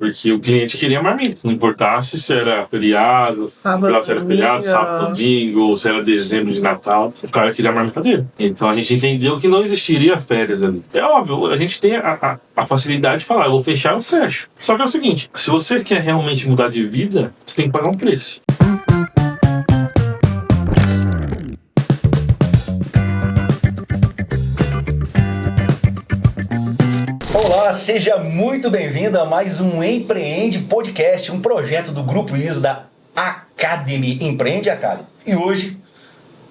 Porque o cliente queria marmita. Não importasse se era feriado, sábado, se era feriado, sábado, domingo, ou se era dezembro de Natal. O cara queria a marmita dele. Então a gente entendeu que não existiria férias ali. É óbvio, a gente tem a facilidade de falar, eu vou fechar, eu fecho. Só que é o seguinte, se você quer realmente mudar de vida, você tem que pagar um preço. Olá, seja muito bem-vindo a mais um Empreende Podcast, um projeto do Grupo ISO da Academy Empreende Academy. E hoje,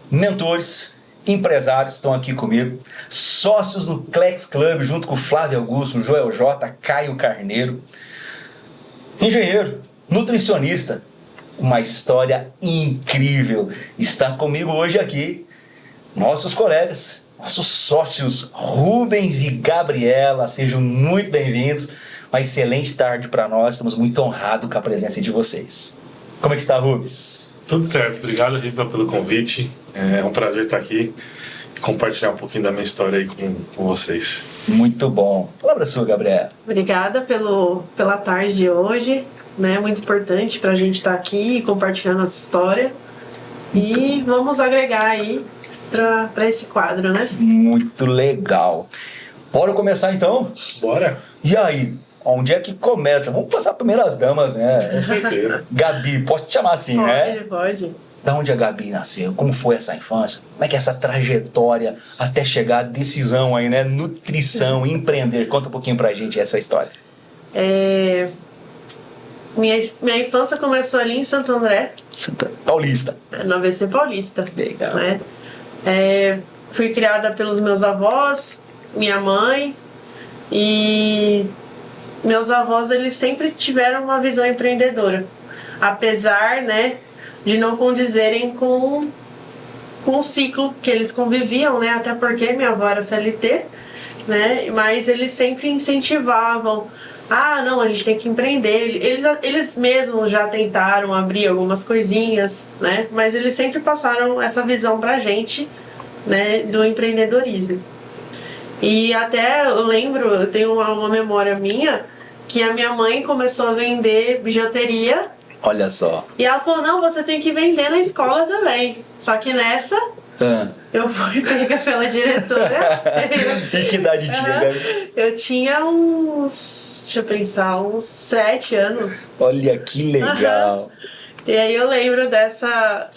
mentores, empresários estão aqui comigo, sócios no Clex Club, junto com o Flávio Augusto, Joel J, Caio Carneiro, engenheiro, nutricionista, uma história incrível. Está comigo hoje aqui nossos colegas, nossos sócios Rubens e Gabriela, sejam muito bem-vindos. Uma excelente tarde para nós, estamos muito honrados com a presença de vocês. Como é que está, Rubens? Tudo certo, obrigado, Riva, pelo convite. É um prazer estar aqui e compartilhar um pouquinho da minha história aí com vocês. Muito bom. Palavra sua, Gabriela. Obrigada pela tarde de hoje, né? Muito importante para a gente estar aqui compartilhando nossa história. E vamos agregar aí para esse quadro, né? Muito legal. Bora começar então? Bora? E aí, onde é que começa? Vamos passar primeiro as damas, né? Com certeza. Gabi, posso te chamar assim, né? Pode. Da onde a Gabi nasceu? Como foi essa infância? Como é que é essa trajetória até chegar à decisão aí, né? Nutrição, empreender. Conta um pouquinho pra gente essa história. Minha infância começou ali em Santo André. Paulista. Na ABC Paulista. Legal. Né? Fui criada pelos meus avós, minha mãe, e meus avós, eles sempre tiveram uma visão empreendedora, apesar, né, de não condizerem com o ciclo que eles conviviam, né, até porque minha avó era CLT, né, mas eles sempre incentivavam. Não, a gente tem que empreender. Eles mesmos já tentaram abrir algumas coisinhas, né? Mas eles sempre passaram essa visão pra gente, né, do empreendedorismo. E até eu lembro, eu tenho uma memória minha, que a minha mãe começou a vender bijuteria. Olha só. E ela falou, não, você tem que vender na escola também. Só que nessa... Eu fui pega pela diretora. E que idade tinha, Gabi? Eu tinha uns 7 anos. Olha que legal. E aí eu lembro dessa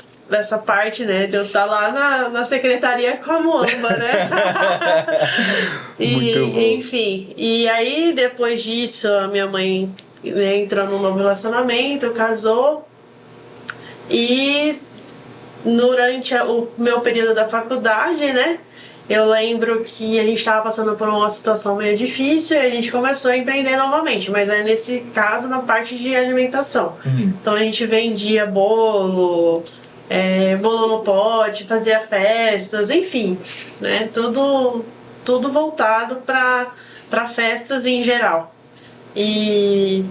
parte, né? De eu estar lá na secretaria com a Moamba, né? Muito bom. Enfim. E aí, depois disso, a minha mãe, né, entrou num novo relacionamento, casou. E durante o meu período da faculdade, né, eu lembro que a gente estava passando por uma situação meio difícil e a gente começou a empreender novamente, mas aí nesse caso na parte de alimentação. Então a gente vendia bolo no pote, fazia festas, enfim, né, tudo voltado para festas em geral. E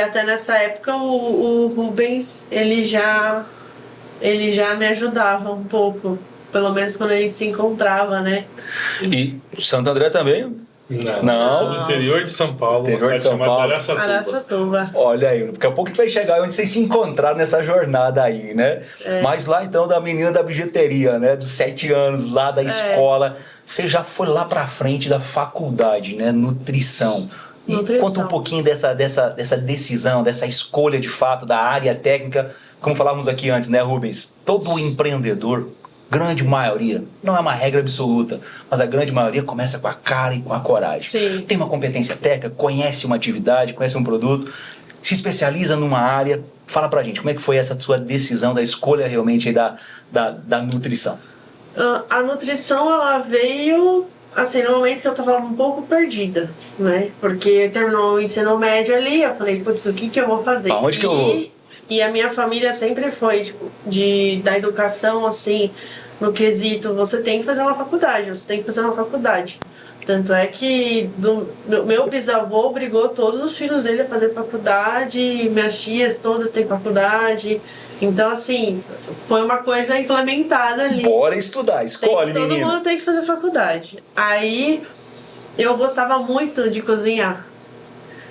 até nessa época o Rubens, ele já me ajudava um pouco, pelo menos quando a gente se encontrava, né? E Santo André também? Não. Eu sou do interior de São Paulo, Interior de São Paulo. Araçatuba. Olha aí, daqui a pouco a gente vai chegar onde vocês se encontraram nessa jornada aí, né? Mas lá então, da menina da bijuteria, né? Dos 7 anos, lá da escola, você já foi lá pra frente da faculdade, né? Nutrição. E conta um pouquinho dessa decisão, dessa escolha de fato da área técnica. Como falávamos aqui antes, né, Rubens? Todo empreendedor, grande maioria, não é uma regra absoluta, mas a grande maioria começa com a cara e com a coragem. Sim. Tem uma competência técnica, conhece uma atividade, conhece um produto, se especializa numa área. Fala pra gente, como é que foi essa sua decisão da escolha realmente aí da nutrição? A nutrição, ela veio... assim, no momento que eu tava um pouco perdida, né? Porque terminou o ensino médio ali, eu falei, putz, o que eu vou fazer? Aonde que eu vou? E a minha família sempre foi, tipo, da educação, assim, no quesito, você tem que fazer uma faculdade. Tanto é que meu bisavô obrigou todos os filhos dele a fazer faculdade, minhas tias todas têm faculdade. Então, assim, foi uma coisa implementada ali. Bora estudar, escolhe, menino. Todo mundo tem que fazer faculdade. Aí, eu gostava muito de cozinhar.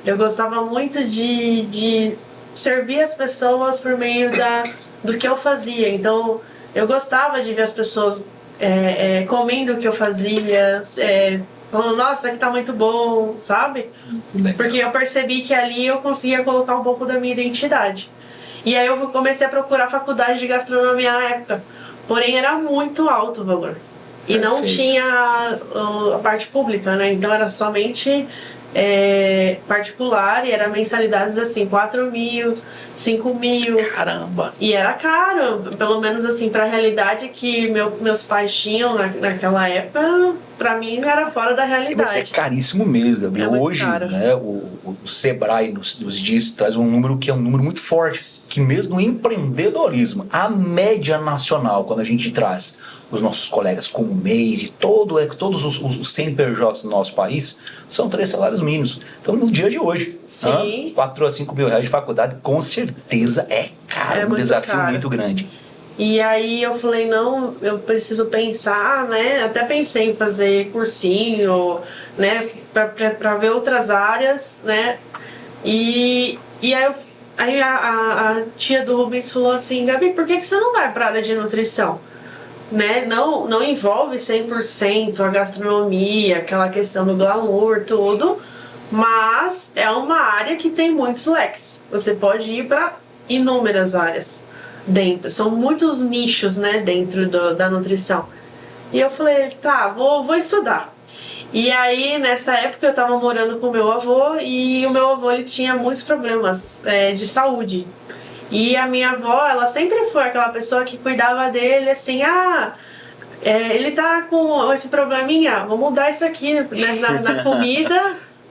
Eu gostava muito de servir as pessoas por meio do que eu fazia. Então, eu gostava de ver as pessoas comendo o que eu fazia, falando, nossa, isso aqui tá muito bom, sabe? Porque eu percebi que ali eu conseguia colocar um pouco da minha identidade. E aí eu comecei a procurar faculdade de gastronomia na época. Porém, era muito alto o valor. E não tinha a parte pública, né? Então era somente particular e era mensalidades assim, 4 mil, 5 mil. Caramba! E era caro, pelo menos assim, para a realidade que meus pais tinham naquela época, para mim era fora da realidade. Mas é caríssimo mesmo, Gabriel. Hoje, caro. né, o Sebrae nos dias traz um número que é um número muito forte, que mesmo no empreendedorismo, a média nacional, quando a gente traz os nossos colegas como o MEIs e todos os CNPJs do nosso país, são 3 salários mínimos. Então, no dia de hoje, 4 a 5 mil reais de faculdade, com certeza é caro, um desafio muito grande. E aí eu falei, não, eu preciso pensar, né? Até pensei em fazer cursinho, né? Pra ver outras áreas, né? E aí a tia do Rubens falou assim, Gabi, por que você não vai para a área de nutrição? Né? Não envolve 100% a gastronomia, aquela questão do glamour, tudo, mas é uma área que tem muitos leques. Você pode ir para inúmeras áreas dentro, são muitos nichos, né, dentro da nutrição. E eu falei, tá, vou estudar. E aí, nessa época, eu estava morando com o meu avô e o meu avô ele tinha muitos problemas de saúde. E a minha avó, ela sempre foi aquela pessoa que cuidava dele, assim, ele tá com esse probleminha, vou mudar isso aqui na comida,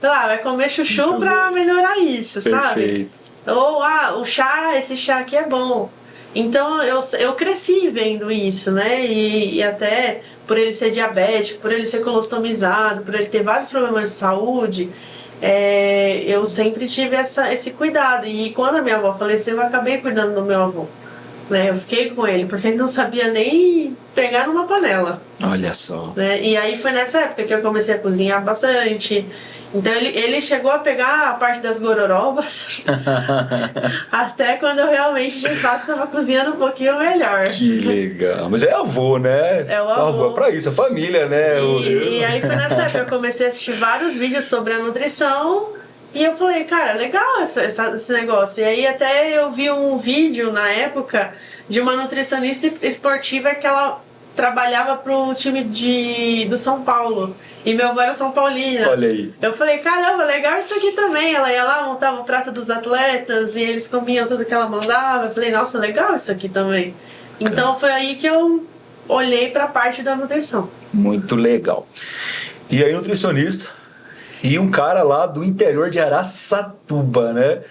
vai comer chuchu pra melhorar isso, sabe? Ou, o chá, esse chá aqui é bom. Então, eu cresci vendo isso, né? E até por ele ser diabético, por ele ser colostomizado, por ele ter vários problemas de saúde, eu sempre tive esse cuidado. E quando a minha avó faleceu, eu acabei cuidando do meu avô. Né? Eu fiquei com ele, porque ele não sabia nem pegar numa panela. Olha só. Né? E aí foi nessa época que eu comecei a cozinhar bastante. Então ele chegou a pegar a parte das gororobas até quando eu realmente, de fato, estava cozinhando um pouquinho melhor. Que legal. Mas é avô, né? É o avô. É pra isso, a família, né? E aí foi nessa época que eu comecei a assistir vários vídeos sobre a nutrição. E eu falei, cara, legal esse negócio. E aí até eu vi um vídeo na época de uma nutricionista esportiva que ela trabalhava pro time do São Paulo. E meu avô era São Paulino. Olha aí. Eu falei, caramba, legal isso aqui também. Ela ia lá, montava o prato dos atletas e eles comiam tudo que ela mandava. Eu falei, nossa, legal isso aqui também. Então foi aí que eu olhei pra parte da nutrição. Muito legal. E aí, nutricionista, e um cara lá do interior de Araçatuba, né?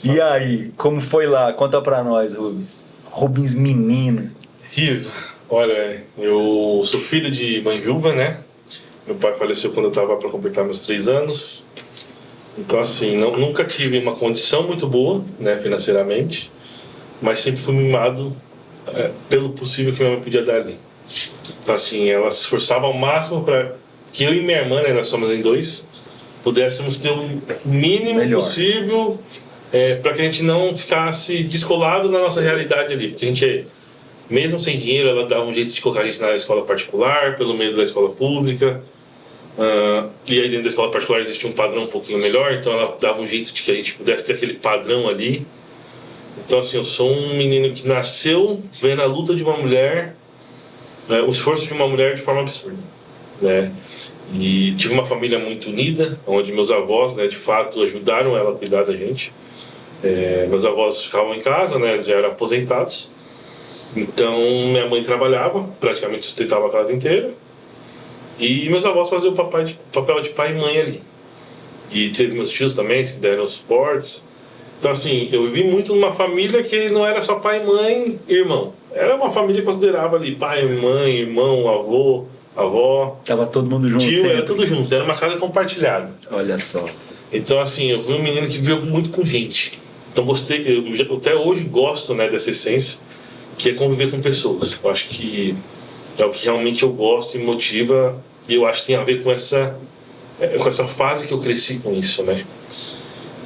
E aí, como foi lá? Conta pra nós, Rubens. Rubens menino. Rio, olha, eu sou filho de mãe viúva, né? Meu pai faleceu quando eu estava para completar meus 3 anos. Então, assim, nunca tive uma condição muito boa, né, financeiramente, mas sempre fui mimado pelo possível que minha mãe podia dar ali. Então, assim, ela se esforçava ao máximo para que eu e minha irmã, né, nós somos em 2, pudéssemos ter o mínimo possível para que a gente não ficasse descolado na nossa realidade ali. Porque a gente, mesmo sem dinheiro, ela dava um jeito de colocar a gente na escola particular, pelo meio da escola pública. E aí dentro da escola particular existia um padrão um pouquinho melhor, então ela dava um jeito de que a gente pudesse ter aquele padrão ali. Então, assim, eu sou um menino que nasceu vendo a luta de uma mulher, o esforço de uma mulher de forma absurda, né? E tive uma família muito unida, onde meus avós, né, de fato, ajudaram ela a cuidar da gente. Meus avós ficavam em casa, né, eles já eram aposentados. Então, minha mãe trabalhava, praticamente sustentava a casa inteira. E meus avós faziam o papel de pai e mãe ali. E teve meus tios também, que deram suportes. Então, assim, eu vivi muito numa família que não era só pai, mãe e irmão. Era uma família que considerava ali pai, mãe, irmão, avô, avó. Tava todo mundo junto. Tio, sempre. era tudo junto, era uma casa compartilhada. Olha só. Então, assim, eu fui um menino que viveu muito com gente. Então, eu até hoje gosto, né, dessa essência, que é conviver com pessoas. Eu acho que é o que realmente eu gosto e me motiva, e eu acho que tem a ver com essa fase que eu cresci com isso, né?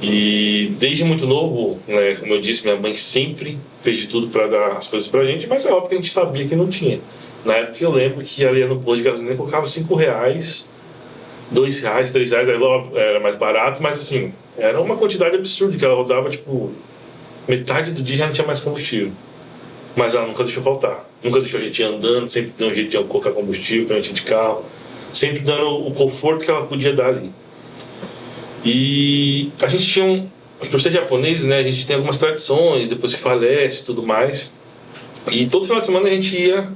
E desde muito novo, né, como eu disse, minha mãe sempre fez de tudo para dar as coisas pra gente, mas é óbvio que a gente sabia que não tinha. Na época eu lembro que ela ia no posto de gasolina e colocava R$5, R$2, R$3, era mais barato, mas assim, era uma quantidade absurda que ela rodava, tipo, metade do dia já não tinha mais combustível. Mas ela nunca deixou faltar, nunca deixou a gente ir andando, sempre deu um jeito de colocar combustível pra gente ir de carro, sempre dando o conforto que ela podia dar ali. E a gente tinha por ser japonês, né, a gente tem algumas tradições, depois que falece e tudo mais. E todo final de semana a gente ia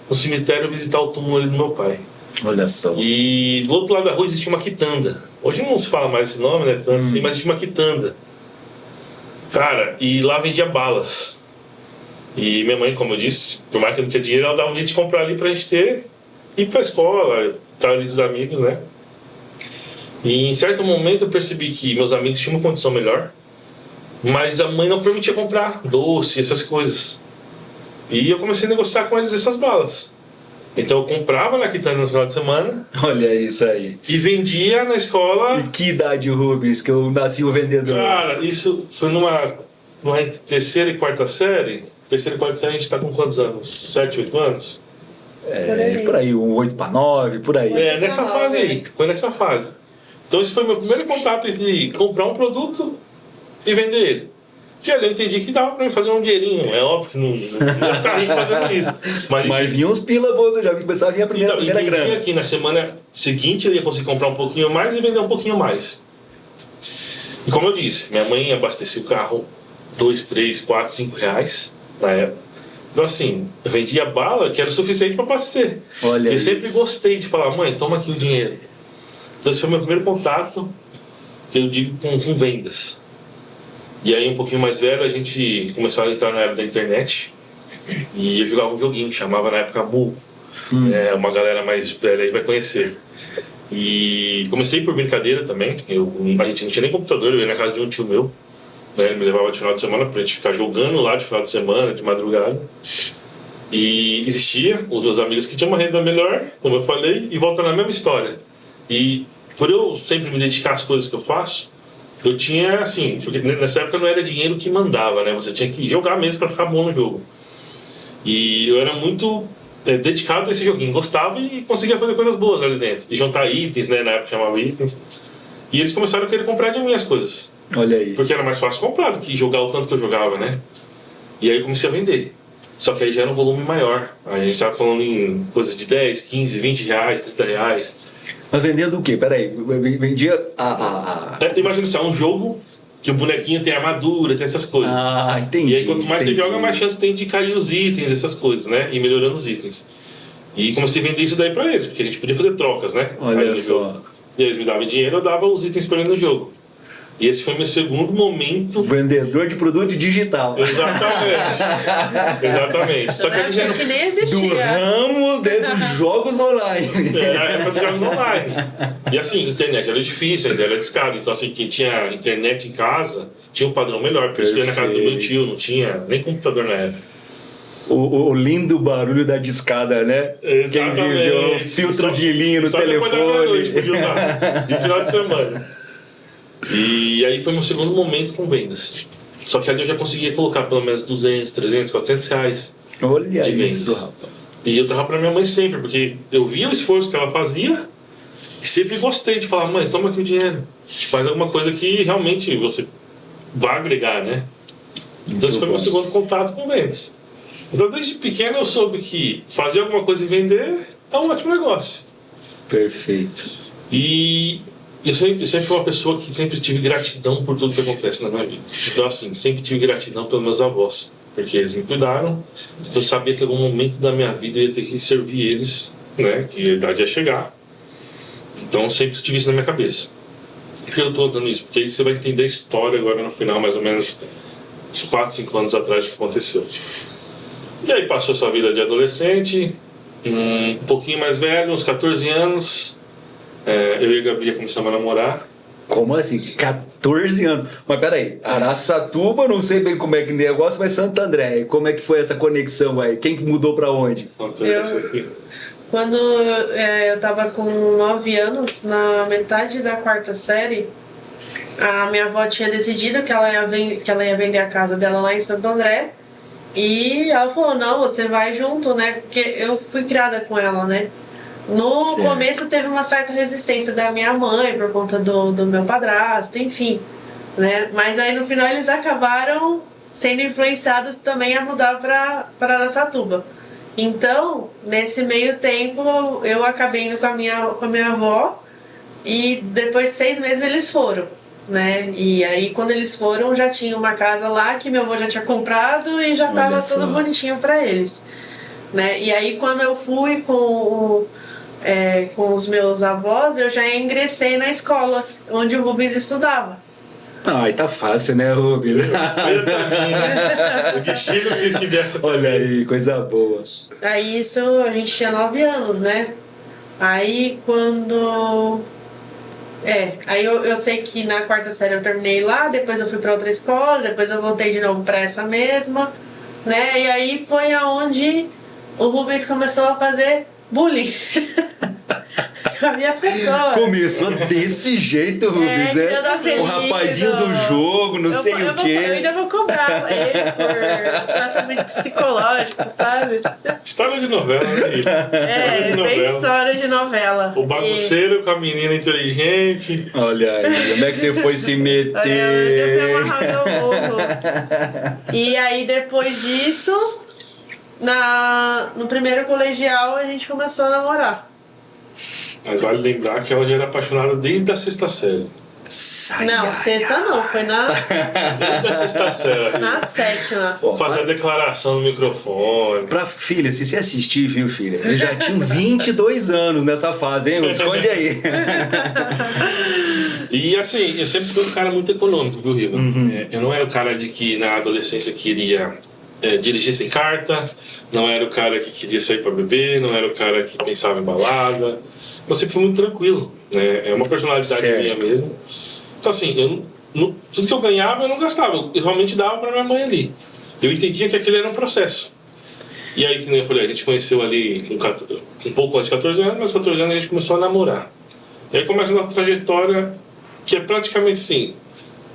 no cemitério visitar o túmulo ali do meu pai. Olha só. E do outro lado da rua existia uma quitanda. Hoje não se fala mais esse nome, né, tanto assim, mas existia uma quitanda. Cara, e lá vendia balas. E minha mãe, como eu disse, por mais que não tinha dinheiro, ela dava um jeito de comprar ali pra gente ter, ir pra escola, estar ali com os amigos, né. E em certo momento eu percebi que meus amigos tinham uma condição melhor, mas a mãe não permitia comprar doce, essas coisas. E eu comecei a negociar com eles essas balas. Então eu comprava na quitanda no final de semana. Olha isso aí. E vendia na escola. E que idade, Rubens, que eu nasci o vendedor? Cara, isso foi numa terceira e quarta série. Terceira e quarta série a gente tá com quantos anos? 7, 8 anos? Por aí, um 8 para 9, por aí. Nessa fase aí. Foi nessa fase. Então esse foi meu primeiro contato entre comprar um produto e vender ele. E ali eu entendi que dava pra mim fazer um dinheirinho. É óbvio que não ia ficar rico fazendo isso. Mas vinha uns pila, pô, já começava a vir a primeira grana. Aqui na semana seguinte eu ia conseguir comprar um pouquinho mais e vender um pouquinho mais. E como eu disse, minha mãe abastecia o carro R$2, R$3, R$4, R$5 na época. Então assim, eu vendia bala que era o suficiente para abastecer. Olha eu isso. sempre gostei de falar, mãe, toma aqui o dinheiro. Então esse foi o meu primeiro contato, que eu digo, com vendas. E aí um pouquinho mais velho a gente começou a entrar na era da internet e eu jogava um joguinho que chamava na época Mu. Uma galera mais velha aí vai conhecer. E comecei por brincadeira também. A gente não tinha nem computador, eu ia na casa de um tio meu, né? Ele me levava de final de semana pra gente ficar jogando lá de final de semana, de madrugada. E existia os meus amigos que tinham uma renda melhor, como eu falei, e volta na mesma história. E por eu sempre me dedicar às coisas que eu faço, eu tinha, assim, porque nessa época não era dinheiro que mandava, né? Você tinha que jogar mesmo pra ficar bom no jogo. E eu era muito dedicado a esse joguinho, gostava e conseguia fazer coisas boas ali dentro. E juntar itens, né? Na época chamava itens. E eles começaram a querer comprar de mim as coisas. Olha aí. Porque era mais fácil comprar do que jogar o tanto que eu jogava, né? E aí eu comecei a vender. Só que aí já era um volume maior. Aí a gente tava falando em coisas de 10, 15, 20 reais, 30 reais. Mas vendendo o quê? Peraí, vendia Imagina só, um jogo que o bonequinho tem armadura, tem essas coisas. Ah, entendi. E aí quanto mais você joga, mais chance tem de cair os itens, essas coisas, né? E melhorando os itens. E comecei a vender isso daí pra eles, porque a gente podia fazer trocas, né? Olha só. E aí eles me davam dinheiro, eu dava os itens pra eles no jogo. E esse foi meu segundo momento. Vendedor de produto digital. Exatamente. Exatamente. Só que já que nem existia. Do ramo dos jogos online. Era a época dos jogos online. E assim, internet era difícil, ainda era discado. Então, assim, quem tinha internet em casa tinha um padrão melhor. Por isso que eu ia na casa do meu tio, não tinha nem computador na época. O lindo barulho da discada, né? Exatamente. Quem viveu o filtro de linha no telefone. Só noite podia usar, de final de semana. E aí foi meu segundo momento com vendas. Só que ali eu já conseguia colocar pelo menos 200, 300, 400 reais. Olha de isso, vendas. rapaz. E eu dava pra minha mãe sempre, porque eu via o esforço que ela fazia e sempre gostei de falar, mãe, toma aqui o dinheiro. Faz alguma coisa que realmente você vai agregar, né? Então esse foi meu segundo contato com vendas. Então desde pequeno eu soube que fazer alguma coisa e vender é um ótimo negócio. Perfeito. E eu sempre fui uma pessoa que sempre tive gratidão por tudo que acontece na minha vida. Então assim, sempre tive gratidão pelos meus avós, porque eles me cuidaram. Eu sabia que em algum momento da minha vida eu ia ter que servir eles, né? Que a idade ia chegar. Então eu sempre tive isso na minha cabeça. Por que eu estou contando isso? Porque aí você vai entender a história agora no final, mais ou menos uns 4, 5 anos atrás, o que aconteceu. E aí passou essa vida de adolescente, um pouquinho mais velho, uns 14 anos, eu e a Gabi começamos a namorar. Como assim? 14 anos? Mas peraí, Araçatuba, não sei bem como é que o negócio, mas Santo André, como é que foi essa conexão aí? Quem mudou pra onde? Quando eu tava com 9 anos, na metade da quarta série, A minha avó tinha decidido que ela ia vender a casa dela lá em Santo André. E ela falou, não, você vai junto, né? Porque eu fui criada com ela, né? No Certo. começo teve uma certa resistência da minha mãe por conta do meu padrasto, enfim, né? Mas aí no final eles acabaram sendo influenciados também a mudar para Araçatuba. Então, nesse meio tempo, eu acabei indo com a minha avó e depois de 6 meses eles foram, né? E aí quando eles foram já tinha uma casa lá que meu avô já tinha comprado e já estava tudo bonitinho para eles, né? E aí quando eu fui com os meus avós, eu já ingressei na escola onde o Rubens estudava. Ai, tá fácil, né, Rubens? Eu também, né? O destino quis que viesse. Olha aí, coisa boa. Aí isso a gente tinha 9 anos, né? Aí quando... aí eu sei que na 4ª série eu terminei lá, depois eu fui pra outra escola, depois eu voltei de novo pra essa mesma, né? E aí foi aonde o Rubens começou a fazer bullying com a minha pessoa. Começou desse jeito, Rubens, que eu dou apelido. O rapazinho do jogo, não sei o quê. Eu ainda vou cobrar ele por tratamento psicológico, sabe? História de novela, né? História de Bem novela. história de novela. O bagunceiro com a menina inteligente. Olha aí, onde é que você foi se meter? Eu fui amarrar meu burro. E aí depois disso, no primeiro colegial a gente começou a namorar. Mas vale lembrar que ela já era apaixonada desde a 6ª série. Não, 6ª não, foi Desde a 6ª série. na 7ª. Ó, Fazer a declaração no microfone. Pra filha, se você assistir, viu, filha? Ele já tinha 22 anos nessa fase, hein? Esconde aí. E assim, eu sempre fui um cara muito econômico, viu, Riva? Eu não era o cara de que na adolescência queria dirigir sem carta, não era o cara que queria sair pra beber, não era o cara que pensava em balada. Então eu sempre fui muito tranquilo, né? É uma personalidade Certo. minha mesmo. Então assim, tudo que eu ganhava eu não gastava, eu realmente dava pra minha mãe ali. Eu entendia que aquele era um processo. E aí, que nem eu falei, a gente conheceu ali com um pouco antes de 14 anos, mas 14 anos a gente começou a namorar. E aí começa a nossa trajetória, que é praticamente assim,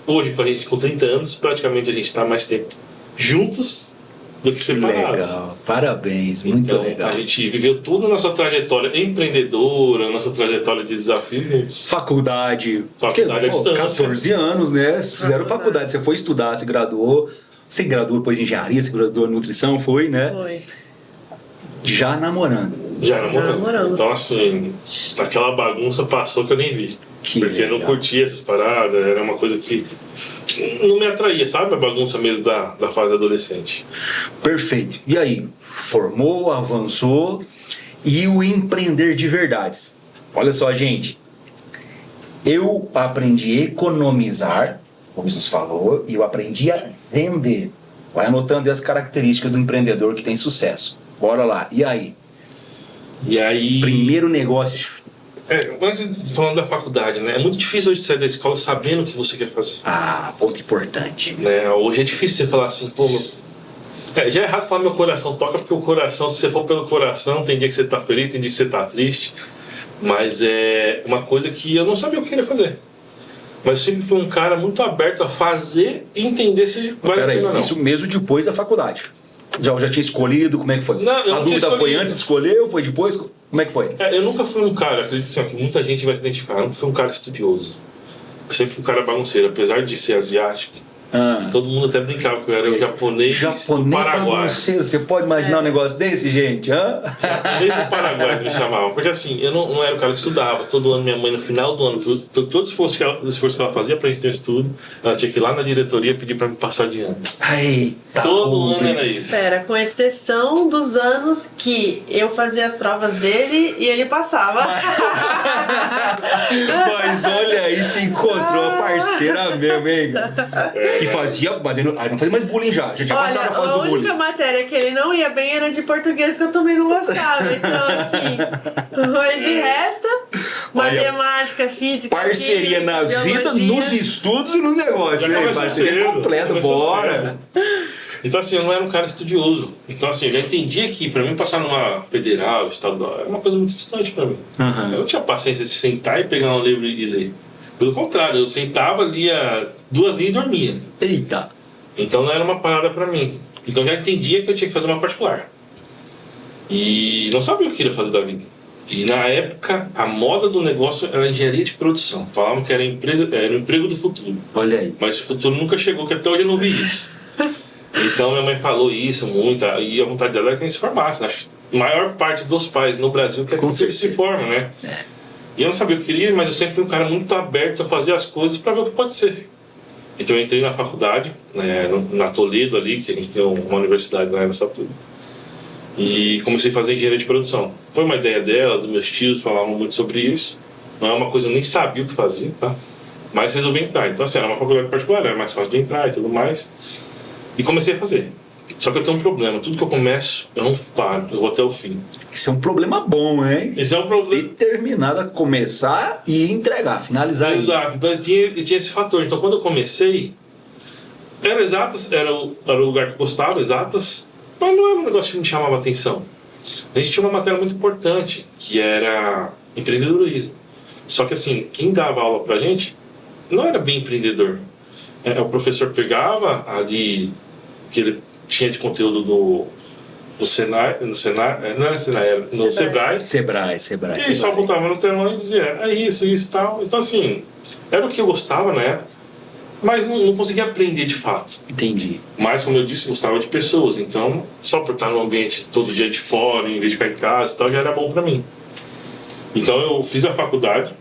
hoje com a gente com 30 anos, praticamente a gente tá mais tempo juntos do que separados. Legal, parabéns, muito Então, legal. a gente viveu toda a nossa trajetória empreendedora, nossa trajetória de desafio juntos. Faculdade à distância. 14 anos, né? Fizeram faculdade, você foi estudar, se graduou. Você graduou depois em engenharia, você graduou em nutrição, foi, né? Foi. Já namorando. Já namorando. namorando. Então, assim, aquela bagunça passou que eu nem vi. Que porque eu não legal. curtia essas paradas, era uma coisa que não me atraía, sabe? A bagunça mesmo da fase adolescente. Perfeito. E aí? Formou, avançou e o empreender de verdades. Olha só, gente. Eu aprendi a economizar, como nos falou, e eu aprendi a vender. Vai anotando aí as características do empreendedor que tem sucesso. Bora lá. E aí? E aí... Primeiro negócio. Antes, falando da faculdade, né? É muito difícil hoje sair da escola sabendo o que você quer fazer. Ah, ponto importante. Né? Hoje é difícil você falar assim, pô... já é errado falar meu coração toca, porque o coração, se você for pelo coração, tem dia que você tá feliz, tem dia que você tá triste. Mas é uma coisa que eu não sabia o que eu queria fazer. Mas eu sempre fui um cara muito aberto a fazer e entender se vale a pena ou não. Isso mesmo depois da faculdade. Já tinha escolhido, como é que foi? Não, eu a não dúvida tinha foi escolhido. antes de escolher ou foi depois? Como é que foi? Eu nunca fui um cara, acredito assim, que muita gente vai se identificar, eu nunca fui um cara estudioso. Eu sempre fui um cara bagunceiro, apesar de ser asiático. Todo mundo até brincava que eu era o japonês do Paraguai. Bagunceiro. Você pode imaginar um negócio desse, gente? Japonês do Paraguai me chamavam. Porque assim, eu não era o cara que estudava. Todo ano minha mãe, no final do ano, por todo o esforço que ela fazia pra gente ter um estudo, ela tinha que ir lá na diretoria pedir pra me passar de ano. Eita, Todo ano era isso. Espera, com exceção dos anos que eu fazia as provas dele e ele passava. Mas olha aí, se encontrou a parceira mesmo, hein? E fazia. Aí não fazia mais bullying já tinha passado a fase a do bullying. única matéria que ele não ia bem era de português, que eu também não gostava. Então, assim, mas de resto, matemática, física. Parceria química, na vida, biologia. nos estudos e nos negócios. Já Hein? começou Parceria cedo, completa, começou bora. Então assim, eu não era um cara estudioso. Então assim, eu já entendia que pra mim passar numa federal, estadual, era uma coisa muito distante pra mim. Uhum. Eu não tinha paciência de sentar e pegar um livro e ler. Pelo contrário, eu sentava, lia 2 linhas e dormia. Eita! Então não era uma parada pra mim. Então eu já entendia que eu tinha que fazer uma particular. E não sabia o que queria fazer da vida. E na época, a moda do negócio era engenharia de produção. Falavam que era o emprego do futuro. Olha aí. Mas o futuro nunca chegou, que até hoje eu não vi isso. Então minha mãe falou isso muito, e a vontade dela era que a gente se formasse. Acho que a maior parte dos pais no Brasil quer que eles se formem, né? E eu não sabia o que eu queria, mas eu sempre fui um cara muito aberto a fazer as coisas para ver o que pode ser. Então eu entrei na faculdade, na Toledo ali, que a gente tem uma universidade lá nessa tudo. E comecei a fazer engenharia de produção. Foi uma ideia dela, dos meus tios falavam muito sobre isso. Não é uma coisa, eu nem sabia o que fazia, tá? Mas resolvi entrar. Então assim, era uma faculdade particular, era mais fácil de entrar e tudo mais. E comecei a fazer. Só que eu tenho um problema, tudo que eu começo, eu não paro, eu vou até o fim. Isso é um problema bom, hein? Esse é um problema. Determinado a começar e entregar, finalizar isso. Exato, então tinha esse fator. Então quando eu comecei, era exatas, era o lugar que eu gostava, exatas, mas não era um negócio que me chamava a atenção. A gente tinha uma matéria muito importante, que era empreendedorismo. Só que assim, quem dava aula pra gente não era bem empreendedor. O professor pegava ali, que ele tinha de conteúdo no Senai, não era Senai, era no Sebrae. Sebrae. E só botava no telão e dizia, é isso e tal. Então assim, era o que eu gostava na época, mas não conseguia aprender de fato. Entendi. Mas, como eu disse, eu gostava de pessoas, então só por estar no ambiente todo dia de fora, em vez de ficar em casa e tal, já era bom pra mim. Então eu fiz a faculdade,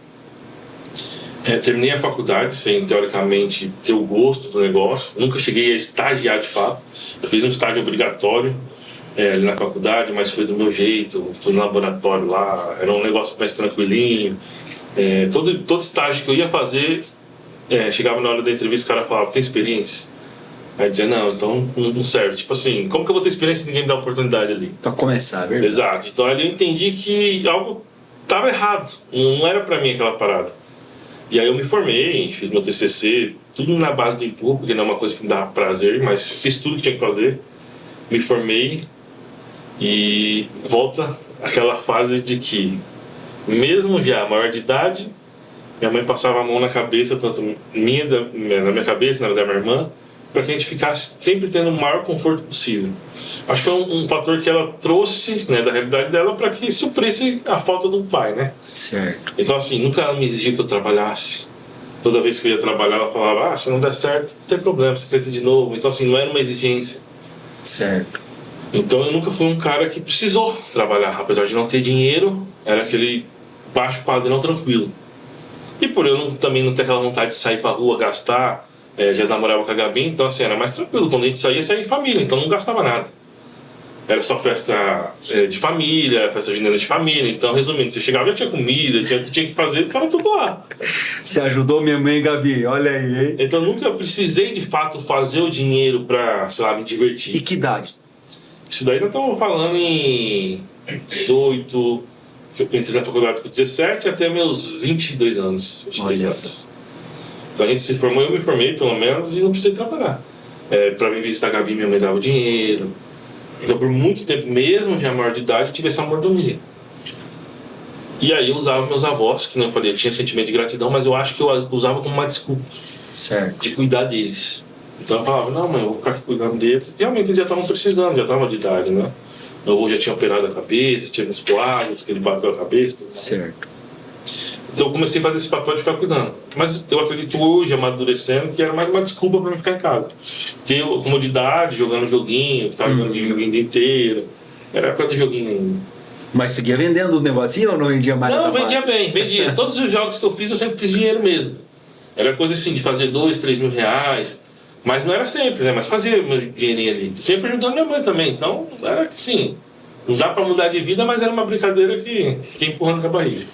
terminei a faculdade sem, teoricamente, ter o gosto do negócio. Nunca cheguei a estagiar de fato. Eu fiz um estágio obrigatório ali na faculdade, mas foi do meu jeito. Fui no laboratório lá, era um negócio mais tranquilinho. Todo estágio que eu ia fazer, chegava na hora da entrevista, o cara falava, tem experiência? Aí dizia, não, então não serve. Tipo assim, como que eu vou ter experiência se ninguém me dá oportunidade ali? Pra começar, verdade? Exato. Então ali eu entendi que algo estava errado. Não era pra mim aquela parada. E aí eu me formei, fiz meu TCC, tudo na base do empurro, porque não é uma coisa que me dá prazer, mas fiz tudo que tinha que fazer. Me formei e volta aquela fase de que, mesmo já maior de idade, minha mãe passava a mão na cabeça, tanto na minha cabeça, na da minha irmã, para que a gente ficasse sempre tendo o maior conforto possível. Acho que foi um fator que ela trouxe, né, da realidade dela, para que suprisse a falta do pai, né? Certo. Então assim, nunca ela me exigia que eu trabalhasse. Toda vez que eu ia trabalhar, ela falava, se não der certo, não tem problema, você tenta de novo. Então assim, não era uma exigência. Certo. Então eu nunca fui um cara que precisou trabalhar, apesar de não ter dinheiro, era aquele baixo padrão tranquilo. E por eu também não ter aquela vontade de sair pra rua, gastar, já namorava com a Gabi, então assim, era mais tranquilo. Quando a gente saía em família, então não gastava nada. Era só festa de família, festa junina de família. Então, resumindo, você chegava, já tinha comida, tinha que fazer, tava tudo lá. Você ajudou minha mãe, Gabi, olha aí, hein? Então nunca precisei de fato fazer o dinheiro pra, sei lá, me divertir. E que idade? Isso daí nós estamos falando em 18, eu entrei na faculdade com 17 até meus 22 anos, 23 anos. Então a gente se formou, eu me formei pelo menos e não precisei trabalhar. Pra mim visitar a Gabi, minha mãe dava o dinheiro. Então por muito tempo, mesmo já maior de idade, eu tive essa mordomia. E aí eu usava meus avós, que não eu falei, eu tinha sentimento de gratidão, mas eu acho que eu usava como uma desculpa. Certo. De cuidar deles. Então eu falava, não mãe, eu vou ficar aqui cuidando deles. Realmente eles já estavam precisando, já estavam de idade, né? Meu avô já tinha operado a cabeça, tinha uns coágulos, que ele bateu a cabeça. Certo. Então eu comecei a fazer esse papel de ficar cuidando. Mas eu acredito hoje, amadurecendo, que era mais uma desculpa para mim ficar em casa. Ter comodidade, jogando joguinho, ficar jogando joguinho o dia inteiro. Era a época do joguinho ainda. Mas seguia vendendo os negocinhos ou não vendia mais Não, essa vendia fase? bem, vendia. Todos os jogos que eu fiz, eu sempre fiz dinheiro mesmo. Era coisa assim, de fazer 2, 3 mil reais. Mas não era sempre, né? Mas fazia meu dinheirinho ali. Sempre ajudando minha mãe também. Então, era que sim. Não dá pra mudar de vida, mas era uma brincadeira que empurrando com a barriga.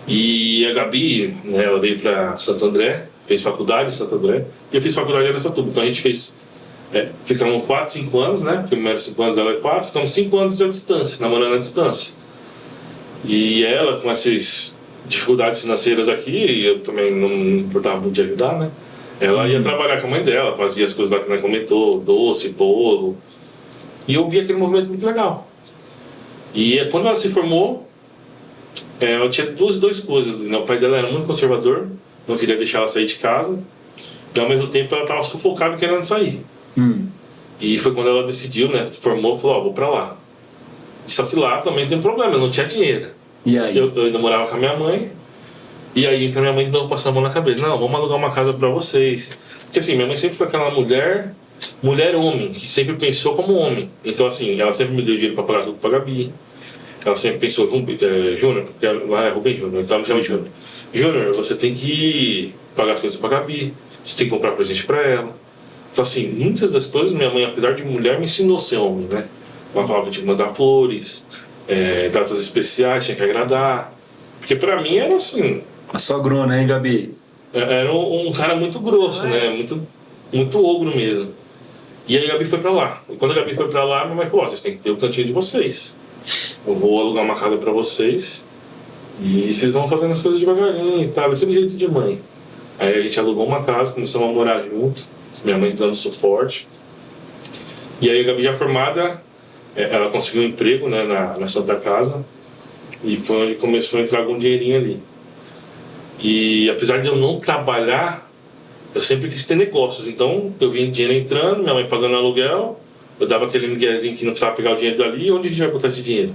E a Gabi, né, ela veio pra Santo André, fez faculdade em Santo André. E eu fiz faculdade em Araçatuba. Então a gente fez... ficamos 4, 5 anos, né? Porque os primeiros 5 anos dela é 4. Ficamos 5 anos à distância, namorando à distância. E ela, com essas dificuldades financeiras aqui, eu também não me importava muito de ajudar, né? Ela ia trabalhar com a mãe dela, fazia as coisas lá que ela comentou, doce, bolo. E eu vi aquele movimento muito legal. E quando ela se formou, ela tinha duas coisas. Né? O pai dela era muito conservador não queria deixar ela sair de casa, e ao mesmo tempo ela estava sufocada querendo sair. E foi quando ela decidiu, né, formou, falou, vou pra lá. Só que lá também tem um problema, eu não tinha dinheiro. E aí? Eu ainda morava com a minha mãe, e aí então minha mãe de novo passou a mão na cabeça, não, vamos alugar uma casa pra vocês. Porque assim, minha mãe sempre foi aquela mulher-homem, que sempre pensou como homem. Então assim, ela sempre me deu dinheiro pra pagar tudo pra Gabi. Ela sempre pensou, Júnior, porque lá é Rubem Júnior, então ela me chama de Júnior. Júnior, você tem que pagar as coisas pra Gabi, você tem que comprar presente pra ela. Então assim, muitas das coisas, minha mãe, apesar de mulher, me ensinou a ser homem, né? Ela falava que tinha que mandar flores, datas especiais, tinha que agradar. Porque pra mim era assim... A sogrona, hein, Gabi? Era um cara muito grosso, né? Muito ogro mesmo. E aí a Gabi foi pra lá. E quando a Gabi foi pra lá, minha mãe falou, vocês têm que ter o cantinho de vocês. Eu vou alugar uma casa pra vocês e vocês vão fazendo as coisas devagarinho e tal, daquele jeito de mãe. Aí a gente alugou uma casa, começamos a morar junto, minha mãe dando suporte. E aí a Gabi já formada, ela conseguiu um emprego, né, na Santa Casa, e foi onde começou a entrar algum dinheirinho ali. E apesar de eu não trabalhar, eu sempre quis ter negócios, então eu vinha dinheiro entrando, minha mãe pagando aluguel, eu dava aquele miguezinho que não precisava pegar o dinheiro dali, onde a gente vai botar esse dinheiro?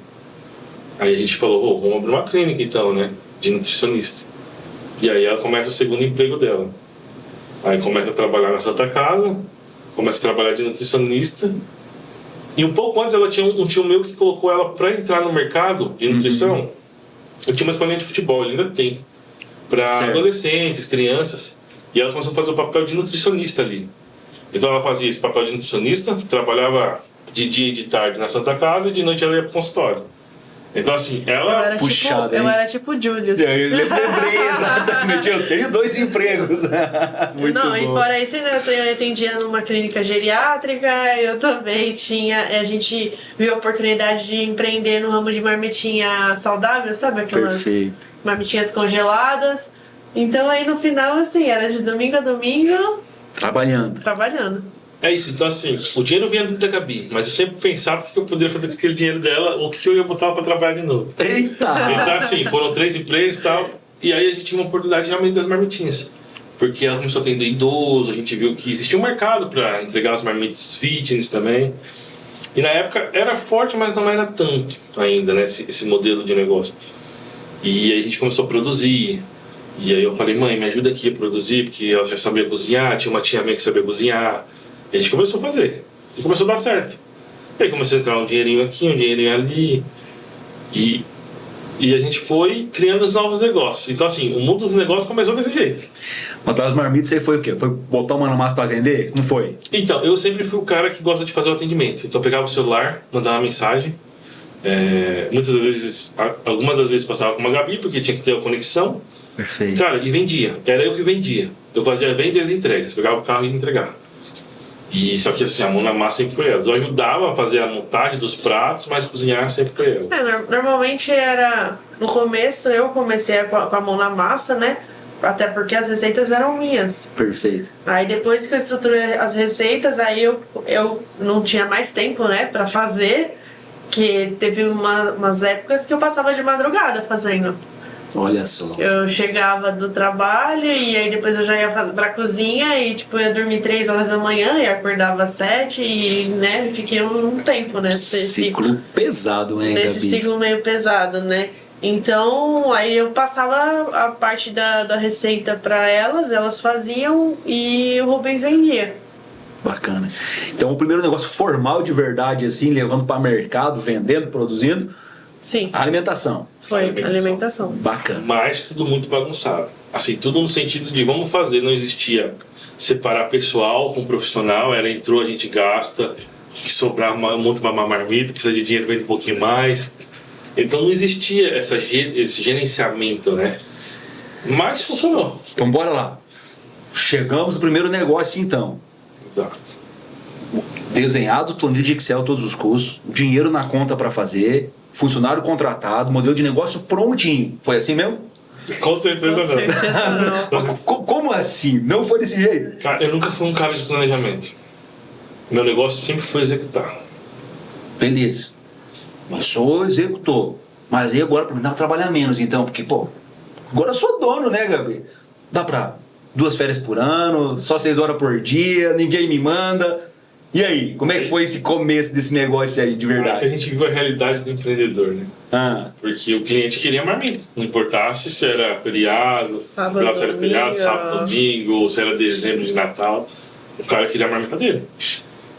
Aí a gente falou, vamos abrir uma clínica então, né, de nutricionista. E aí ela começa o segundo emprego dela. Aí começa a trabalhar na Santa Casa, começa a trabalhar de nutricionista. E um pouco antes ela tinha um tio meu que colocou ela para entrar no mercado de nutrição. Eu tinha uma escolinha de futebol, ele ainda tem, para adolescentes, crianças. E ela começou a fazer o papel de nutricionista ali. Então ela fazia esse papel de nutricionista, trabalhava de dia e de tarde na Santa Casa e de noite ela ia pro consultório. Então assim, ela... Puxada, eu era tipo Julius. Eu lembrei exatamente, eu tenho 2 empregos. Muito não, bom. E fora isso, eu atendia numa clínica geriátrica, eu também tinha... A gente viu a oportunidade de empreender no ramo de marmitinha saudável, sabe? Aquelas marmitinhas congeladas. Então aí no final, assim, era de domingo a domingo... Trabalhando. É isso, então assim, o dinheiro vinha da Gabi, mas eu sempre pensava o que eu poderia fazer com aquele dinheiro dela ou o que eu ia botar pra trabalhar de novo. Eita! Então assim, foram 3 empregos e tal, e aí a gente tinha uma oportunidade realmente das marmitinhas. Porque ela começou a atender idoso, a gente viu que existia um mercado pra entregar as marmitas fitness também. E na época era forte, mas não era tanto ainda, né, esse modelo de negócio. E aí a gente começou a produzir. E aí eu falei, mãe, me ajuda aqui a produzir, porque ela já sabia cozinhar, tinha uma tia minha que sabia cozinhar. E a gente começou a fazer. E começou a dar certo. E aí começou a entrar um dinheirinho aqui, um dinheirinho ali. E a gente foi criando os novos negócios. Então assim, o mundo dos negócios começou desse jeito. Botar as marmitas aí foi o quê? Foi botar uma na massa pra vender? Como foi? Então, eu sempre fui o cara que gosta de fazer o atendimento. Então eu pegava o celular, mandava uma mensagem. Algumas das vezes passava com uma Gabi, porque tinha que ter a conexão. Perfeito. Cara, e vendia. Era eu que vendia. Eu fazia venda e as entregas. Pegava o carro e ia entregar. E só que assim, a mão na massa sempre foi ela. Eu ajudava a fazer a montagem dos pratos, mas cozinhar sempre foi ela. Normalmente era... No começo eu comecei com a mão na massa, né? Até porque as receitas eram minhas. Perfeito. Aí depois que eu estruturei as receitas, aí eu não tinha mais tempo, né? Pra fazer. Que teve umas épocas que eu passava de madrugada fazendo. Olha só. Eu chegava do trabalho e aí depois eu já ia pra cozinha e tipo, eu ia dormir 3 horas da manhã e acordava às 7 e, né, fiquei um tempo, né? Ciclo pesado, hein, nesse Gabi? ciclo meio pesado, né? Então, aí eu passava a parte da receita pra elas faziam e o Rubens vendia. Bacana. Então, o primeiro negócio formal de verdade, assim, levando para mercado, vendendo, produzindo, Sim. a alimentação. Foi, alimentação. Bacana. Mas tudo muito bagunçado. Assim, tudo no sentido de vamos fazer, não existia separar pessoal com profissional, entrou, a gente gasta, que sobrar monta uma marmita, precisa de dinheiro, vende um pouquinho mais. Então não existia esse gerenciamento, né? Mas funcionou. Então, bora lá. Chegamos no primeiro negócio, então. Exato. Desenhado, planilha de Excel, todos os custos, dinheiro na conta para fazer, funcionário contratado, modelo de negócio prontinho. Foi assim mesmo? Com certeza não. Mas como assim? Não foi desse jeito? Cara, eu nunca fui um cara de planejamento. Meu negócio sempre foi executar. Beleza. Mas sou executor. Mas aí agora para mim dá pra trabalhar menos, então, porque, pô, agora eu sou dono, né, Gabi? dá pra 2 férias por ano, só 6 horas por dia, ninguém me manda. E aí, como é que foi esse começo desse negócio aí, de A verdade? gente viu a realidade do empreendedor, né? Porque o cliente queria marmita. Não importasse se era feriado, Sábado, se era feriado, domingo. sábado, domingo, se era dezembro de Natal. O cara queria a marmita dele.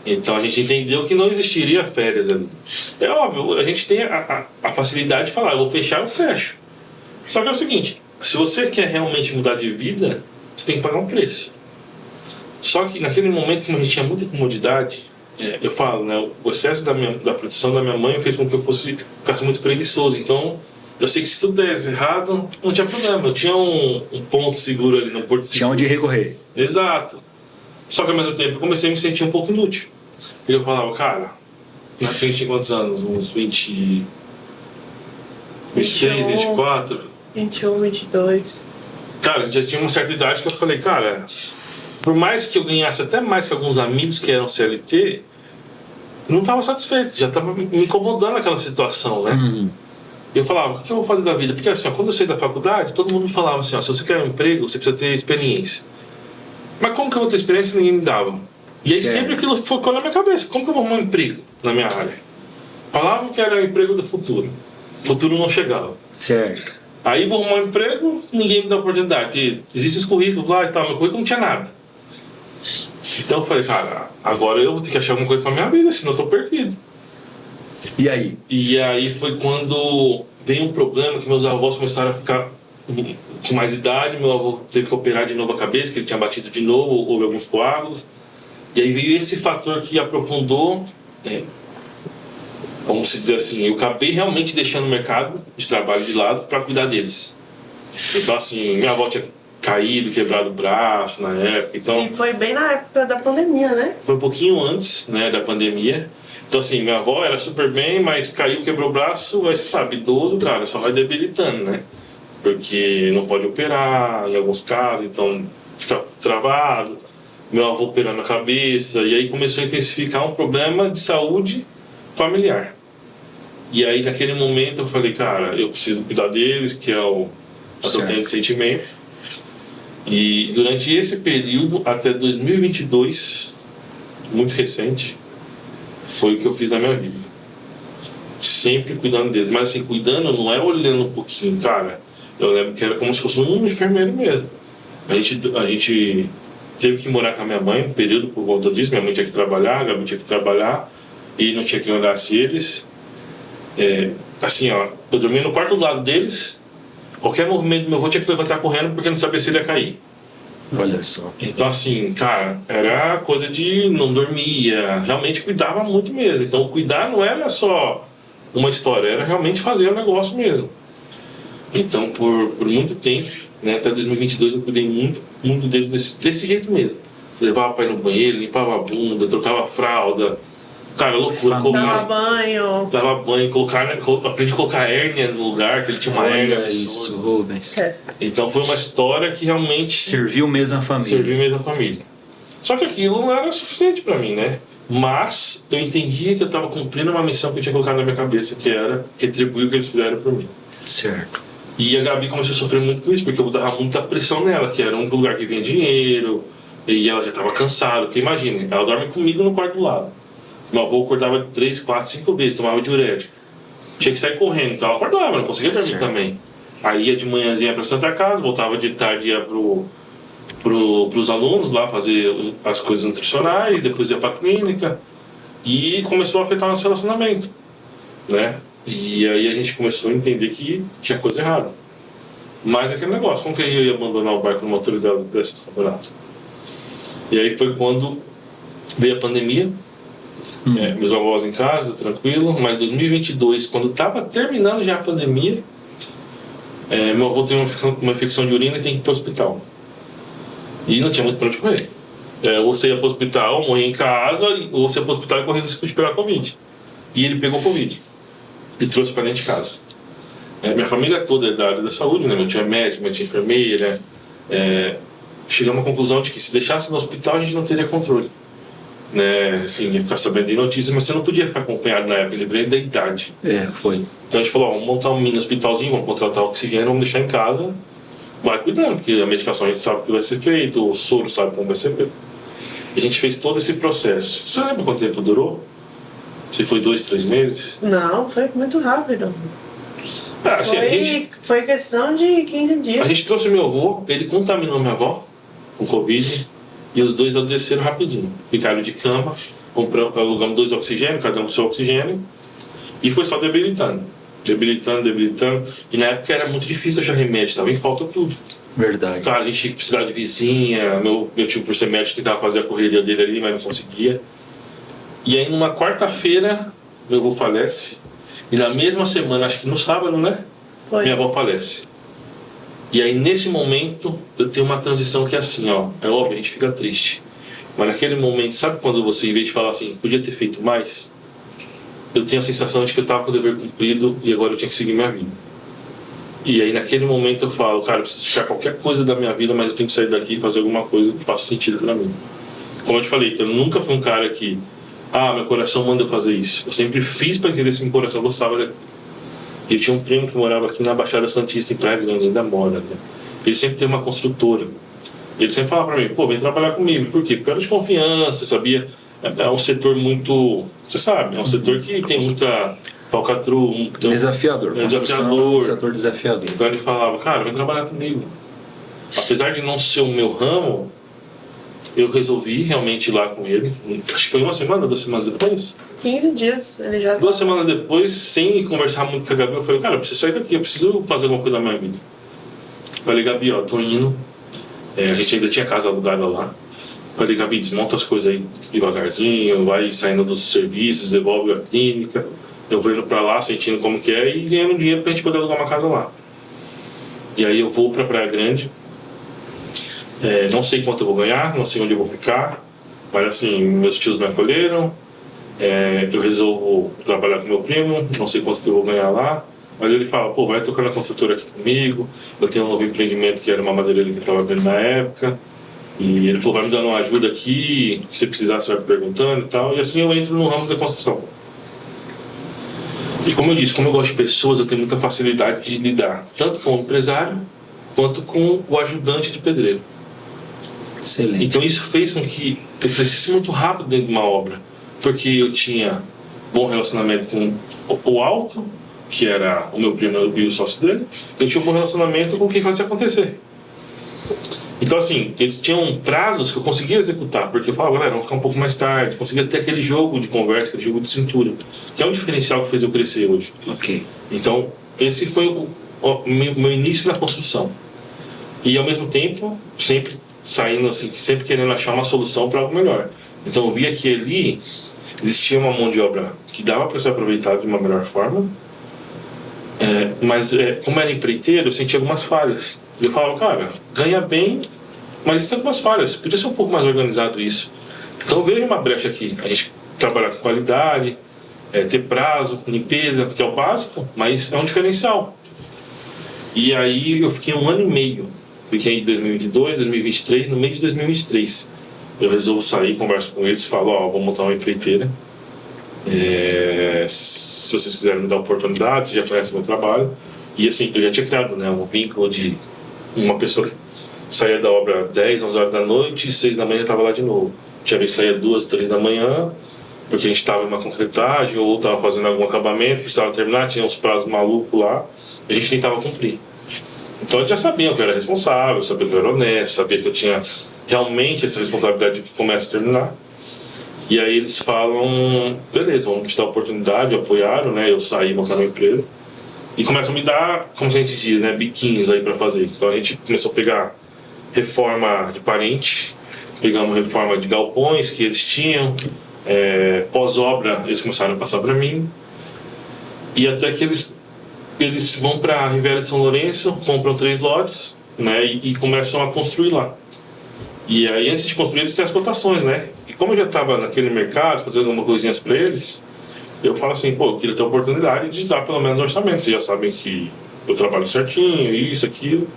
Então a gente entendeu que não existiria férias ali. É óbvio, a gente tem a facilidade de falar, eu vou fechar, eu fecho. Só que é o seguinte, se você quer realmente mudar de vida, você tem que pagar um preço. Só que naquele momento, como a gente tinha muita comodidade, eu falo, né, o excesso da proteção da minha mãe fez com que eu ficasse muito preguiçoso. Então, eu sei que se tudo desse errado, não tinha problema. Eu tinha um ponto seguro ali no Porto Seguro. Tinha onde recorrer. Exato. Só que ao mesmo tempo eu comecei a me sentir um pouco inútil. E eu falava, cara, na frente tinha quantos anos? Uns 20... 23, 24? 21, 22. Cara, já tinha uma certa idade que eu falei, cara, por mais que eu ganhasse até mais que alguns amigos que eram CLT, não estava satisfeito, já estava me incomodando aquela situação, né? E eu falava, o que eu vou fazer da vida? Porque assim, ó, quando eu saí da faculdade, todo mundo me falava assim, ó, se você quer um emprego, você precisa ter experiência. Mas como que eu vou ter experiência se ninguém me dava? E aí sempre aquilo ficou na minha cabeça, como que eu vou arrumar um emprego na minha área? Falavam que era o emprego do futuro. O futuro não chegava. Certo. Aí vou arrumar um emprego, ninguém me dá oportunidade, porque existem os currículos lá e tal, meu currículo não tinha nada. Então eu falei, cara, agora eu vou ter que achar alguma coisa pra minha vida, senão eu tô perdido. E aí? E aí foi quando veio um problema que meus avós começaram a ficar com mais idade, meu avô teve que operar de novo a cabeça, que ele tinha batido de novo, houve alguns coágulos. E aí veio esse fator que aprofundou, vamos dizer assim, eu acabei realmente deixando o mercado de trabalho de lado para cuidar deles. Então assim, minha avó tinha caído, quebrado o braço na época, então... E foi bem na época da pandemia, né? Foi um pouquinho antes, né, da pandemia. Então assim, minha avó era super bem, mas caiu, quebrou o braço, mas sabe, idoso, cara, só vai debilitando, né? Porque não pode operar em alguns casos, então fica travado. Meu avô operando a cabeça, e aí começou a intensificar um problema de saúde familiar. E aí naquele momento eu falei, cara, eu preciso cuidar deles, que é o que eu tenho de sentimento. E durante esse período, até 2022, muito recente, foi o que eu fiz na minha vida. Sempre cuidando deles. Mas assim, cuidando não é olhando um pouquinho, cara. Eu lembro que era como se fosse um enfermeiro mesmo. A gente teve que morar com a minha mãe um período por conta disso. Minha mãe tinha que trabalhar, a Gabi tinha que trabalhar. E não tinha quem olhasse eles. Assim, ó, eu dormia no quarto do lado deles. Qualquer movimento do meu avô tinha que levantar correndo porque não sabia se ele ia cair. Olha só. Então assim, cara, era coisa de não dormia. Realmente cuidava muito mesmo. Então cuidar não era só uma história, era realmente fazer o negócio mesmo. Então por muito tempo, né, até 2022 eu cuidei muito deles desse jeito mesmo. Levava para ir no banheiro, limpava a bunda, trocava a fralda. Cara, loucura. Dava banho. Dava banho, aprendi a colocar hérnia no lugar, que ele tinha uma hérnia. Olha isso, Rubens. Então foi uma história que realmente... Serviu mesmo a família. Serviu mesmo a família. Só que aquilo não era suficiente para mim, né? Mas eu entendia que eu estava cumprindo uma missão que eu tinha colocado na minha cabeça, que era retribuir o que eles fizeram por mim. Certo. E a Gabi começou a sofrer muito com isso, porque eu dava muita pressão nela, que era um lugar que vinha dinheiro, e ela já estava cansada. Porque imagine, ela dorme comigo no quarto do lado. Meu avô acordava 3, 4, 5 vezes, tomava diurético. Tinha que sair correndo, então ela acordava, não conseguia dormir também. Aí ia de manhãzinha para Santa Casa, voltava de tarde, ia pros alunos lá fazer as coisas nutricionais, depois ia pra clínica. E começou a afetar o nosso relacionamento, né? E aí a gente começou a entender que tinha coisa errada. Mas aquele negócio, como que eu ia abandonar o barco numa altura desse campeonato? E aí foi quando veio a pandemia. Meus avós em casa, tranquilo. Mas 2022, quando estava terminando já a pandemia, meu avô teve uma infecção de urina e tem que ir para o hospital. E não tinha muito para onde correr. Ou você ia para o hospital, morria em casa, ou você ia para o hospital e corria o risco de pegar Covid. E ele pegou Covid e trouxe para dentro de casa. Minha família toda é da área da saúde, né? Meu tio é médico, minha tia é enfermeira. Chegamos à conclusão de que se deixasse no hospital a gente não teria controle. Né, assim, ia ficar sabendo de notícias, mas você não podia ficar acompanhado na época, lembrei da idade. Foi. Então a gente falou, vamos montar um mini hospitalzinho, vamos contratar oxigênio, vamos deixar em casa vai cuidando, porque a medicação a gente sabe que vai ser feito, o soro sabe como vai ser feito. A gente fez todo esse processo. Você lembra quanto tempo durou? Se foi 2, 3 meses? Não, foi muito rápido. Assim, foi questão de 15 dias. A gente trouxe meu avô, ele contaminou minha avó com Covid e os dois adoeceram rapidinho. Ficaram de cama, alugamos 2 oxigênios, cada um com seu oxigênio, e foi só debilitando. E na época era muito difícil achar remédio, estava em falta tudo. Verdade. Cara, a gente tinha que precisar de vizinha, meu tio por ser médico tentava fazer a correria dele ali, mas não conseguia. E aí numa quarta-feira, meu avô falece, e na mesma semana, acho que no sábado, né? Foi. Minha avó falece. E aí nesse momento, eu tenho uma transição que é assim, ó, é óbvio, a gente fica triste. Mas naquele momento, sabe quando você, em vez de falar assim, podia ter feito mais? Eu tenho a sensação de que eu estava com o dever cumprido e agora eu tinha que seguir minha vida. E aí naquele momento eu falo, cara, eu preciso deixar qualquer coisa da minha vida, mas eu tenho que sair daqui e fazer alguma coisa que faça sentido pra mim. Como eu te falei, eu nunca fui um cara que, meu coração manda eu fazer isso. Eu sempre fiz pra entender se meu coração gostava daqui. E eu tinha um primo que morava aqui na Baixada Santista, em Praia Grande, ainda mora, né? Ele sempre teve uma construtora. Ele sempre falava pra mim, vem trabalhar comigo. Por quê? Porque eu era de confiança, sabia? É um setor muito, você sabe, é um setor que tem muita falcatrua, desafiador. Um setor desafiador. Então ele falava, cara, vem trabalhar comigo. Apesar de não ser o meu ramo, eu resolvi realmente ir lá com ele. Acho que foi 1 semana, 2 semanas depois. 15 dias, ele já... 2 semanas depois, sem conversar muito com a Gabi, eu falei, cara, eu preciso sair daqui, eu preciso fazer alguma coisa na minha vida. Eu falei, Gabi, tô indo. A gente ainda tinha casa alugada lá. Eu falei, Gabi, desmonta as coisas aí devagarzinho, vai saindo dos serviços, devolve a clínica. Eu vou indo pra lá, sentindo como que é e ganhando dinheiro pra gente poder alugar uma casa lá. E aí eu vou pra Praia Grande. Não sei quanto eu vou ganhar, não sei onde eu vou ficar, mas assim, meus tios me acolheram. Eu resolvo trabalhar com meu primo, não sei quanto que eu vou ganhar lá, mas ele fala, vai tocando a construtora aqui comigo. Eu tenho um novo empreendimento que era uma madeireira que eu estava vendo na época, e ele falou, vai me dando uma ajuda aqui, se precisar você vai me perguntando e tal, e assim eu entro no ramo da construção. E como eu disse, como eu gosto de pessoas, eu tenho muita facilidade de lidar tanto com o empresário quanto com o ajudante de pedreiro. Excelente. Então isso fez com que eu crescesse muito rápido dentro de uma obra, porque eu tinha bom relacionamento com o Alto, que era o meu primo e o sócio dele. Eu tinha um bom relacionamento com quem fazia acontecer. Então assim, eles tinham prazos que eu conseguia executar, porque eu falava, galera, vamos ficar um pouco mais tarde. Conseguia ter aquele jogo de conversa, aquele jogo de cintura, que é um diferencial que fez eu crescer hoje. Ok. Então esse foi o meu início na construção. E ao mesmo tempo, sempre saindo assim, sempre querendo achar uma solução para algo melhor. Então eu via que ali existia uma mão de obra que dava para ser aproveitada de uma melhor forma, mas como era empreiteiro, eu sentia algumas falhas. Eu falava, cara, ganha bem, mas tem algumas falhas, podia ser um pouco mais organizado isso. Então eu vejo uma brecha aqui, a gente trabalhar com qualidade, ter prazo, limpeza, que é o básico, mas é um diferencial. E aí eu fiquei 1 ano e meio, fiquei em 2022, 2023, no meio de 2023. Eu resolvo sair, converso com eles, falo, vou montar uma empreiteira. Se vocês quiserem me dar oportunidade, vocês já conhecem meu trabalho. E assim, eu já tinha criado um vínculo de uma pessoa que saía da obra 10, 11 horas da noite e 6 da manhã estava lá de novo. Tinha vez que saía 2, 3 da manhã, porque a gente estava em uma concretagem ou estava fazendo algum acabamento, precisava terminar, tinha uns prazos malucos lá, a gente tentava cumprir. Então eles já sabiam que eu era responsável, sabiam que eu era honesto, sabiam que eu tinha realmente essa responsabilidade de que começa a terminar. E aí eles falam, beleza, vamos te dar a oportunidade, apoiaram, né? Eu saí, montar minha empresa. E começam a me dar, como a gente diz, né? Biquinhos aí pra fazer. Então a gente começou a pegar reforma de parente, pegamos reforma de galpões que eles tinham, pós-obra eles começaram a passar pra mim. E até que eles vão pra Riviera de São Lourenço, compram 3 lotes, né? E começam a construir lá. E aí, antes de construir, eles têm as cotações, né? E como eu já estava naquele mercado, fazendo algumas coisinhas para eles, eu falo assim, eu queria ter a oportunidade de dar pelo menos orçamento. Vocês já sabem que eu trabalho certinho, isso, aquilo.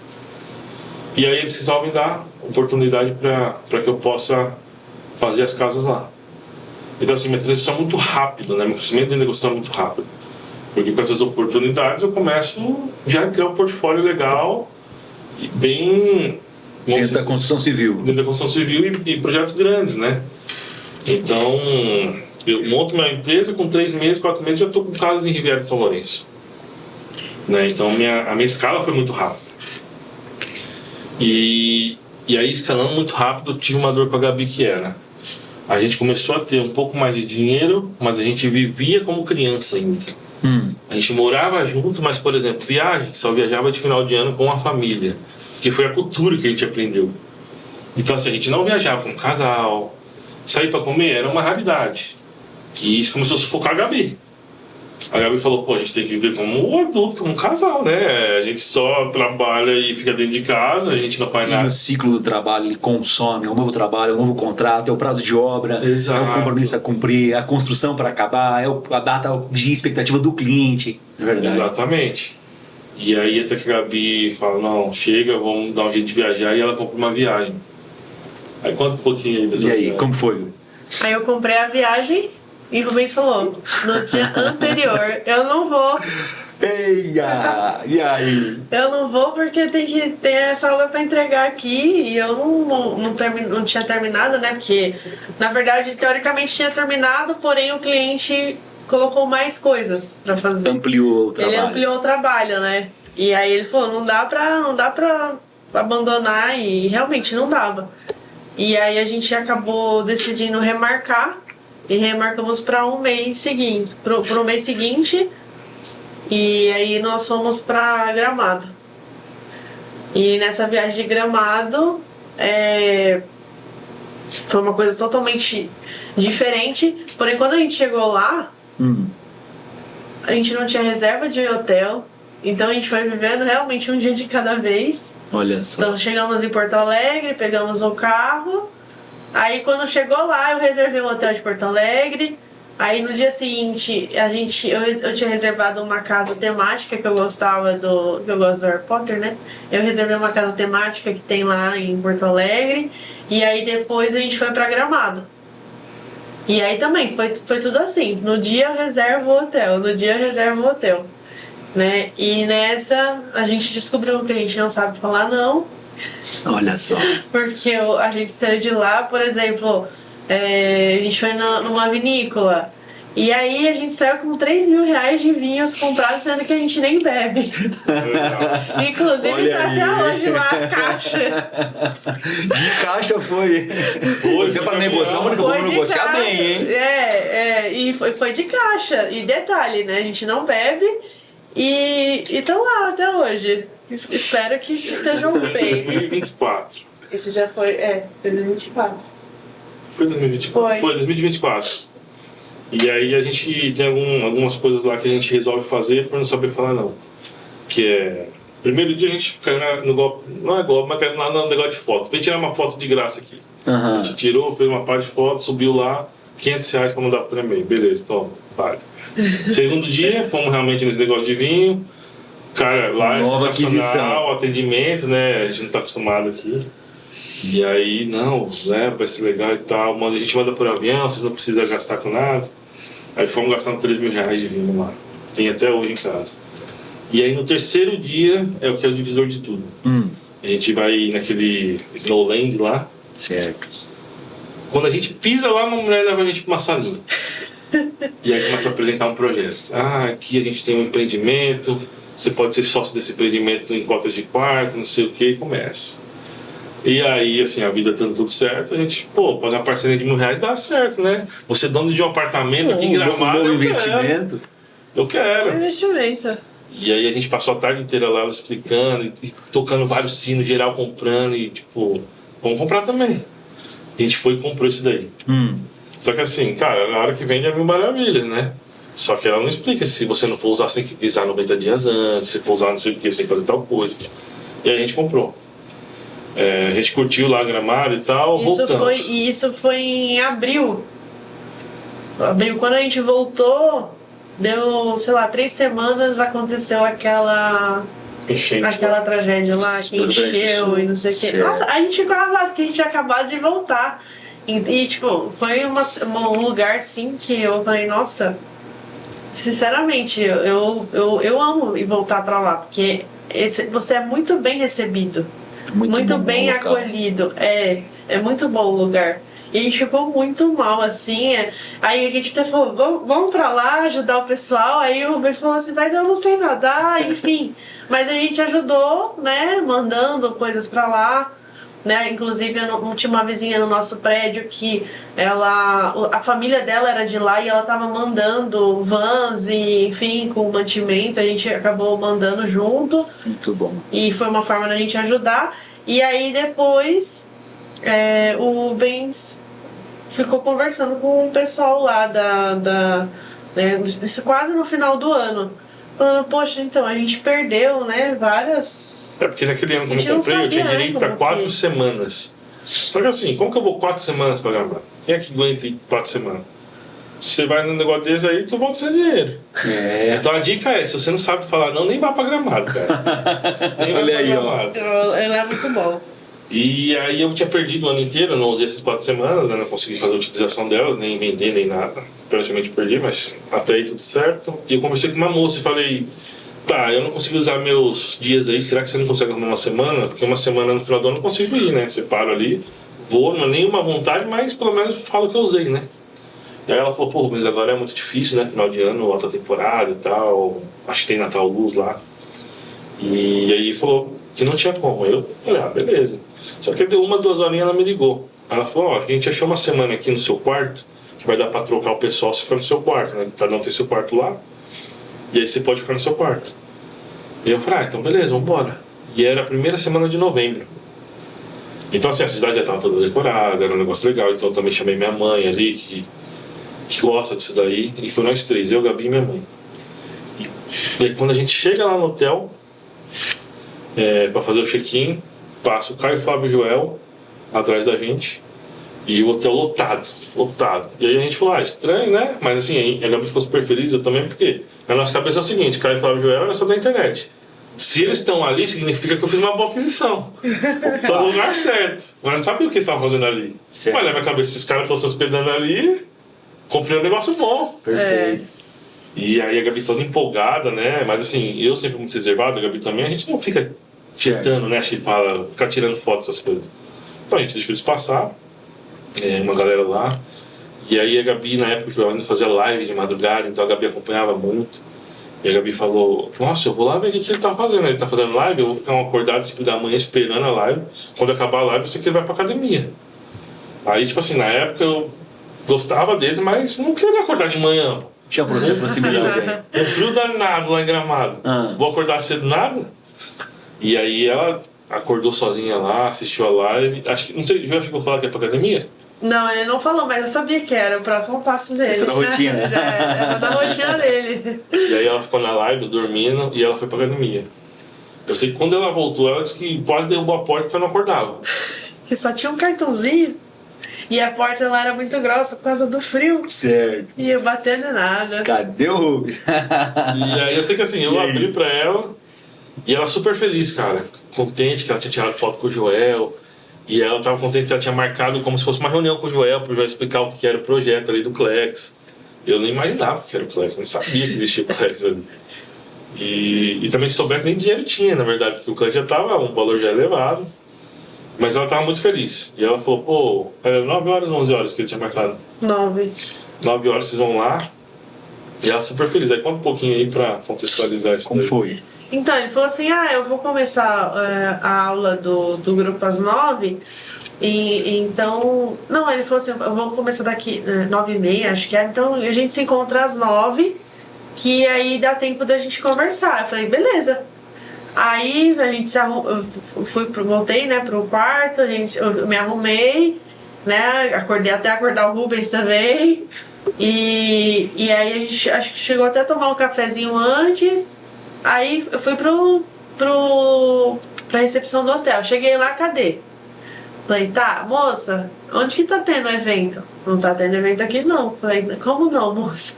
E aí eles resolvem dar oportunidade para que eu possa fazer as casas lá. Então assim, minha transição é muito rápida, né? Meu crescimento de negociação é muito rápido. Porque com essas oportunidades eu começo já a criar um portfólio legal bem... Dentro da construção civil. Dentro da construção civil e projetos grandes, né? Então, eu monto minha empresa, com 3 meses, 4 meses, já estou com casas em Riviera de São Lourenço. Né? Então, a minha escala foi muito rápida. E aí, escalando muito rápido, eu tive uma dor com a Gabi, que era... A gente começou a ter um pouco mais de dinheiro, mas a gente vivia como criança ainda. A gente morava junto, mas, por exemplo, viagem, só viajava de final de ano com a família. Porque foi a cultura que a gente aprendeu. Então, assim, a gente não viajava com um casal. Sair pra comer era uma raridade. E isso começou a sufocar a Gabi. A Gabi falou, pô, a gente tem que viver como um adulto, como um casal, né? A gente só trabalha e fica dentro de casa, a gente não faz nada. E o ciclo do trabalho, ele consome, é um novo trabalho, é um novo contrato, é o prazo de obra, Exato. é o compromisso a cumprir, é a construção para acabar, é a data de expectativa do cliente. É verdade. Exatamente. E aí até que a Gabi fala, não, chega, vamos dar um jeito de viajar, e ela compra uma viagem. Aí conta um pouquinho aí dessa E aí, viagem. como foi? Aí eu comprei a viagem e o Rubens falou, no dia anterior, eu não vou. Eia! E aí? Eu não vou porque tem que ter essa obra para entregar aqui e eu não tinha terminado, né? Porque, na verdade, teoricamente tinha terminado, porém o cliente colocou mais coisas para fazer. Ampliou o trabalho. Ele ampliou o trabalho, né? E aí ele falou, não dá pra abandonar, e realmente não dava. E aí a gente acabou decidindo remarcar e remarcamos para um mês seguinte, pro mês seguinte. E aí nós fomos para Gramado. E nessa viagem de Gramado foi uma coisa totalmente diferente. Porém, quando a gente chegou lá, a gente não tinha reserva de hotel. Então a gente foi vivendo realmente um dia de cada vez. Olha só. Então chegamos em Porto Alegre, pegamos um carro. Aí quando chegou lá, eu reservei um hotel de Porto Alegre. Aí no dia seguinte, eu tinha reservado uma casa temática que eu gostava que eu gosto do Harry Potter, né? Eu reservei uma casa temática que tem lá em Porto Alegre. E aí depois a gente foi pra Gramado. E aí também foi tudo assim. No dia eu reservo o hotel, no dia eu reservo o hotel. Né? E nessa a gente descobriu que a gente não sabe falar não. Olha só. Porque a gente saiu de lá, por exemplo, a gente foi numa vinícola. E aí a gente saiu com 3 mil reais de vinhos comprados, sendo que a gente nem bebe. Inclusive Olha tá aí. até hoje lá as caixas. De caixa foi. Você para negociar, mas Foi vamos de negociar caixa. bem, hein? E foi de caixa. E detalhe, né? A gente não bebe e estão lá até hoje. Espero que estejam bem. 2024. Esse já foi, 2024. Foi 2024? Foi 2024. E aí a gente tem algumas coisas lá que a gente resolve fazer por não saber falar não. Que é... Primeiro dia a gente caiu no golpe... Não é golpe, mas caiu no negócio de foto. Vem tirar uma foto de graça aqui. A gente tirou, fez uma parte de foto, subiu lá, R$500 pra mandar pro e-mail. Beleza, toma, paga. Segundo dia, fomos realmente nesse negócio de vinho. Cara, lá Nova é sensacional, aquisição. atendimento, né? A gente não tá acostumado aqui. E aí, não, né, vai ser legal e tal. A gente manda por avião, vocês não precisam gastar com nada. Aí fomos gastando 3 mil reais de vinho lá. Tem até hoje em casa. E aí no terceiro dia é o que é o divisor de tudo. A gente vai naquele Snowland lá. Certo. Quando a gente pisa lá, uma mulher leva a gente pra uma salinha. E aí começa a apresentar um projeto. Aqui a gente tem um empreendimento. Você pode ser sócio desse empreendimento em cotas de quarto, não sei o que, e começa. E aí, assim, a vida estando tudo certo, a gente, pagar uma parceria de R$1.000 dá certo, né? Você dono de um apartamento aqui em Gramado, bom eu investimento. Eu quero. É investimento. E aí a gente passou a tarde inteira lá explicando, e tocando vários sinos, geral comprando, e tipo, vamos comprar também. A gente foi e comprou isso daí. Só que assim, cara, na hora que vende é mil maravilhas, né? Só que ela não explica se você não for usar, você tem que pisar 90 dias antes, se for usar não sei o que, você tem que fazer tal coisa. E aí a gente comprou. A gente curtiu lá Gramado e tal, voltamos. Isso foi em abril. Quando a gente voltou, deu, sei lá, 3 semanas, aconteceu aquela tragédia lá, que encheu e não sei o que. Nossa, a gente ficou arrasado, porque a gente tinha acabado de voltar. E tipo, foi um lugar assim que eu falei, nossa, sinceramente, eu amo ir voltar pra lá, porque você é muito bem recebido, muito bom bem local. acolhido. É muito bom o lugar. E a gente ficou muito mal, assim. Aí a gente até falou, vamos pra lá ajudar o pessoal. Aí o Rubens falou assim, mas eu não sei nadar, enfim. Mas a gente ajudou, né? Mandando coisas pra lá. Né? Inclusive, tinha uma vizinha no nosso prédio que a família dela era de lá e ela tava mandando vans e, enfim, com mantimento. A gente acabou mandando junto. Muito bom. E foi uma forma da gente ajudar. E aí depois o Rubens ficou conversando com o pessoal lá né, isso quase no final do ano. Falando, poxa, então, a gente perdeu, né, várias... Porque naquele ano, quando eu comprei, eu tinha direito a 4 semanas. Só que assim, como que eu vou 4 semanas pra Gramado? Quem é que aguenta 4 semanas? Se você vai num negócio desse aí, tu volta sem dinheiro. Então a dica é, se você não sabe falar não, nem vá pra Gramado, cara. Nem Olha aí, Gramado. Ele é muito bom. E aí eu tinha perdido o ano inteiro, eu não usei essas 4 semanas, né? Não consegui fazer a utilização delas, nem vender, nem nada. Praticamente perdi, mas até aí tudo certo. E eu conversei com uma moça e falei, tá, eu não consigo usar meus dias aí, será que você não consegue arrumar uma semana? Porque uma semana no final do ano eu não consigo ir, né? Você para ali, vou, não é nenhuma vontade, mas pelo menos falo que eu usei, né? E aí ela falou, pô, mas agora é muito difícil, né? Final de ano, alta temporada e tal, acho que tem Natal Luz lá. E aí falou que não tinha como. Aí eu falei, beleza. Só que deu 1, 2 horinhas, ela me ligou. Ela falou, a gente achou uma semana aqui no seu quarto, que vai dar pra trocar o pessoal se ficar no seu quarto, né? Cada um tem seu quarto lá, e aí você pode ficar no seu quarto. E eu falei, então beleza, vambora. E era a primeira semana de novembro. Então assim, a cidade já estava toda decorada, era um negócio legal, então eu também chamei minha mãe ali, que gosta disso daí, e foi nós 3, eu, Gabi e minha mãe. E aí quando a gente chega lá no hotel, pra fazer o check-in, passa o Caio Flávio Joel atrás da gente, e o hotel lotado. E aí a gente falou, estranho, né? Mas assim, a Gabi ficou super feliz, eu também, porque na nossa cabeça é o seguinte, Caio Flávio Joel era só da internet. Se eles estão ali, significa que eu fiz uma boa aquisição. Tô no lugar certo. Mas não sabia o que eles estavam fazendo ali. Certo. Mas na minha cabeça, esses caras estão se hospedando ali, comprei um negócio bom. Perfeito. E aí a Gabi toda empolgada, né? Mas assim, eu sempre muito reservado, a Gabi também, a gente não fica tentando, né? Ficar tirando fotos dessas coisas. Então a gente deixou isso passar, uma galera lá. E aí a Gabi, na época, o Joel ainda fazia live de madrugada, então a Gabi acompanhava muito. E a Gabi falou, nossa, eu vou lá ver o que ele tá fazendo. Ele tá fazendo live, eu vou ficar acordado às 5 da manhã esperando a live. Quando acabar a live, eu sei que ele vai pra academia. Aí, tipo assim, na época eu gostava dele, mas não queria acordar de manhã. Tinha proximidade. Um frio danado lá em Gramado. Vou acordar cedo nada? E aí ela acordou sozinha lá, assistiu a live. Acho que, não sei, já chegou a falar que é pra academia? Não, ele não falou, mas eu sabia que era o próximo passo dele. Isso é da rotina. Era da rotina dele. E aí ela ficou na live, dormindo, e ela foi pra academia. Eu sei que quando ela voltou, ela disse que quase derrubou a porta porque eu não acordava. Que só tinha um cartãozinho. E a porta lá era muito grossa por causa do frio. Certo. E ia batendo em nada. Cadê o Rubens? E aí eu sei que assim, eu abri pra ela, e ela super feliz, cara. Contente que ela tinha tirado foto com o Joel. E ela tava contente que ela tinha marcado como se fosse uma reunião com o Joel, pro Joel explicar o que era o projeto ali do Clex. Eu nem imaginava o que era o Clex, nem sabia que existia o Clex ali. E também se soubesse nem dinheiro tinha, na verdade, porque o Clex já tava, um valor já elevado. Mas ela tava muito feliz. E ela falou, pô, era 9 horas, 11 horas que ele tinha marcado. 9. 9 horas vocês vão lá. E ela super feliz. Aí conta um pouquinho aí pra contextualizar isso. Como daí. foi? Então, ele falou assim, eu vou começar a aula do grupo às 9. E então... Não, ele falou assim, eu vou começar daqui 9h30, acho que é. Então, a gente se encontra às 9, que aí dá tempo da gente conversar. Eu falei, beleza. Aí a gente voltei, né, pro quarto, eu me arrumei, né, até acordar o Rubens também. E aí a gente acho que chegou até a tomar um cafezinho antes. Aí eu fui pra recepção do hotel. Cheguei lá, cadê? Falei, tá, moça, onde que tá tendo evento? Não tá tendo evento aqui não. Falei, como não, moça?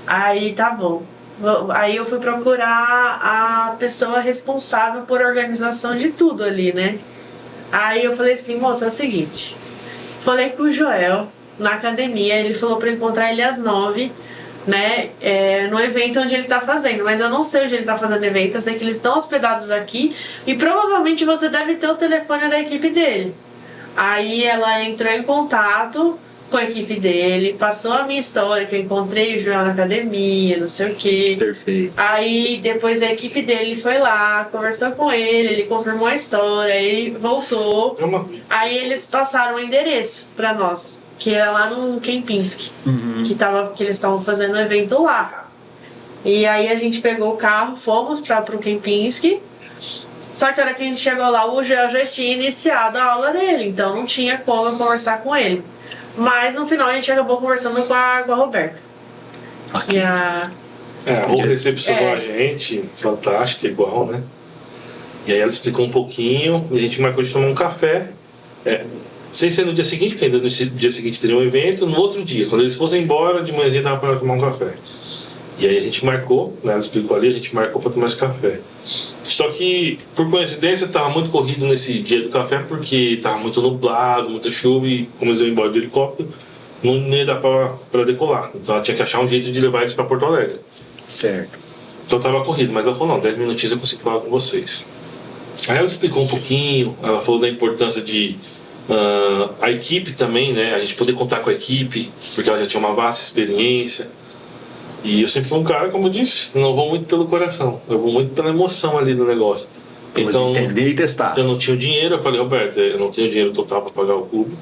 Aí tá bom. Aí eu fui procurar a pessoa responsável por organização de tudo ali, né? Aí eu falei assim, moça, é o seguinte. Falei com o Joel na academia, ele falou pra eu encontrar ele às 9. né, no evento onde ele está fazendo, mas eu não sei onde ele está fazendo o evento, eu sei que eles estão hospedados aqui e provavelmente você deve ter o telefone da equipe dele. Aí ela entrou em contato com a equipe dele, passou a minha história, que eu encontrei o Joel na academia, não sei o quê. Perfeito. Aí depois a equipe dele foi lá, conversou com ele confirmou a história, aí voltou. Aí eles passaram o endereço pra nós, que era lá no Kempinski, que eles estavam fazendo um evento lá. E aí a gente pegou o carro, fomos pro Kempinski. Só que a hora que a gente chegou lá, o Joel já tinha iniciado a aula dele, então não tinha como eu conversar com ele. Mas no final a gente acabou conversando com a Roberta. Okay. A Rô recepcionou a gente, fantástica, igual, né? E aí ela explicou um pouquinho, e a gente marcou de tomar um café. Sem ser no dia seguinte, porque ainda no dia seguinte teria um evento, no outro dia, quando eles fossem embora, de manhãzinha dava para tomar um café. E aí a gente marcou, né, ela explicou ali, a gente marcou para tomar esse café. Só que, por coincidência, estava muito corrido nesse dia do café, porque estava muito nublado, muita chuva, e como eles iam embora do helicóptero, não ia dar para decolar. Então ela tinha que achar um jeito de levar eles para Porto Alegre. Certo. Então estava corrido, mas ela falou, não, 10 minutinhos eu consigo falar com vocês. Aí ela explicou um pouquinho, ela falou da importância de a equipe também, né, a gente poder contar com a equipe, porque ela já tinha uma vasta experiência. E eu sempre fui um cara, como eu disse, não vou muito pelo coração, eu vou muito pela emoção ali do negócio. Então, entender e testar. Eu não tinha o dinheiro, eu falei, Roberto, eu não tenho dinheiro total para pagar o clube,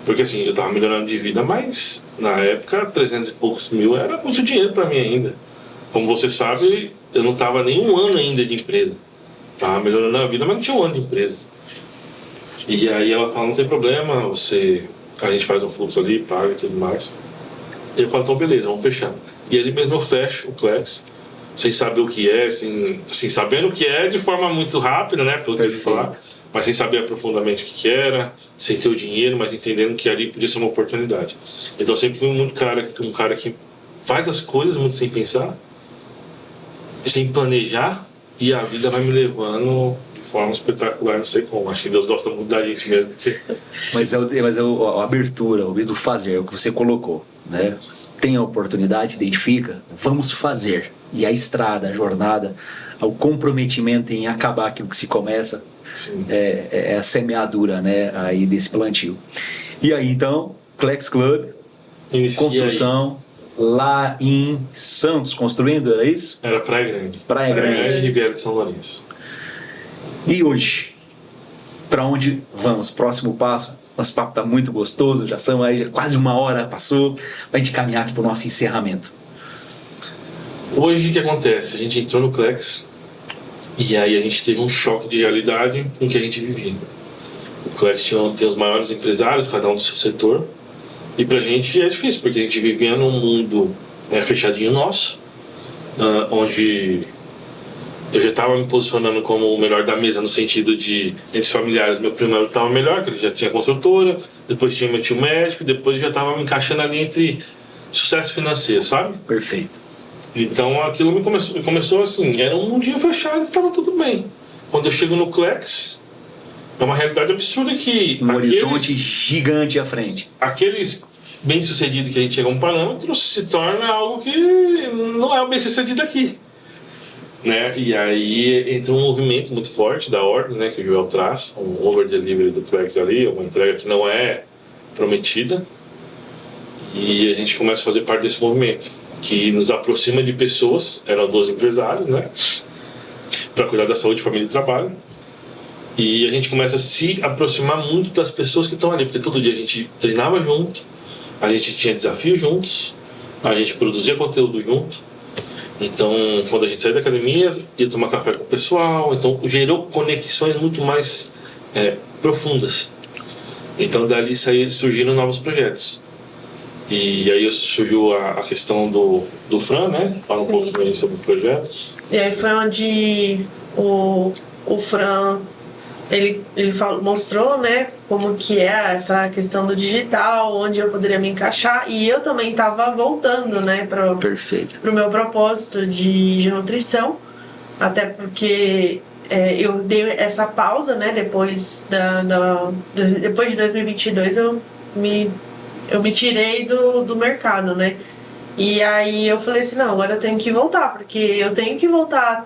porque assim, eu tava melhorando de vida, mas na época 300 e poucos mil era muito dinheiro para mim ainda. Como você sabe, eu não tava nem um ano ainda de empresa. Tava melhorando a vida, mas não tinha um ano de empresa. E aí ela fala, não tem problema, a gente faz um fluxo ali, paga e tudo mais. E eu falo, então beleza, vamos fechar. E ali mesmo eu fecho o Klex, sem saber o que é, assim, sabendo o que é de forma muito rápida, né, pelo que ele falar, mas sem saber profundamente o que era, sem ter o dinheiro, mas entendendo que ali podia ser uma oportunidade. Então eu sempre fui um cara que faz as coisas muito sem pensar, sem planejar, e a vida vai me levando de forma espetacular, não sei como. Acho que Deus gosta muito da gente mesmo. Mas a abertura, o do fazer, é o que você colocou, né? Tem a oportunidade, se identifica, vamos fazer. E a estrada, a jornada, o comprometimento em acabar aquilo que se começa, é a semeadura, né, aí desse plantio. E aí então, Klex Club, construção lá em Santos, construindo, era isso? Era Praia Grande. Praia Grande. Riviera de São Lourenço. E hoje, para onde vamos? Próximo passo? Nosso papo está muito gostoso, já são aí quase uma hora passou, para a gente caminhar aqui para o nosso encerramento. Hoje o que acontece? A gente entrou no Klex e aí a gente teve um choque de realidade com o que a gente vivia. O Klex tem os maiores empresários, cada um do seu setor, e pra gente é difícil, porque a gente vivia num mundo fechadinho nosso, onde eu já estava me posicionando como o melhor da mesa, no sentido de, entre os familiares, meu primo estava melhor, que ele já tinha construtora, depois tinha meu tio médico, depois já estava me encaixando ali entre sucesso financeiro, sabe? Perfeito. Então aquilo me começou assim, era um mundinho fechado e estava tudo bem. Quando eu chego no Klex, é uma realidade absurda que... Um horizonte gigante à frente. Aqueles bem-sucedidos que a gente chega a um parâmetro se torna algo que não é o bem-sucedido aqui. Né? E aí entra um movimento muito forte da ordem, né, que o Joel traz, um over-delivery do Klex ali, uma entrega que não é prometida. E a gente começa a fazer parte desse movimento, que nos aproxima de pessoas, eram 12 empresários, né, para cuidar da saúde, família e trabalho. E a gente começa a se aproximar muito das pessoas que estão ali, porque todo dia a gente treinava junto, a gente tinha desafios juntos, a gente produzia conteúdo junto. Então, quando a gente saía da academia, ia tomar café com o pessoal, então gerou conexões muito mais profundas. Então, dali surgiram novos projetos. E aí surgiu a questão do Fran, né? Fala um pouco também sobre projetos. E aí foi onde o Fran ele mostrou, né, como que é essa questão do digital, onde eu poderia me encaixar, e eu também estava voltando, né, pro meu propósito de nutrição, até porque eu dei essa pausa, né, depois de 2022 eu me tirei do mercado, né, E aí eu falei assim, não, agora eu tenho que voltar, porque eu tenho que voltar a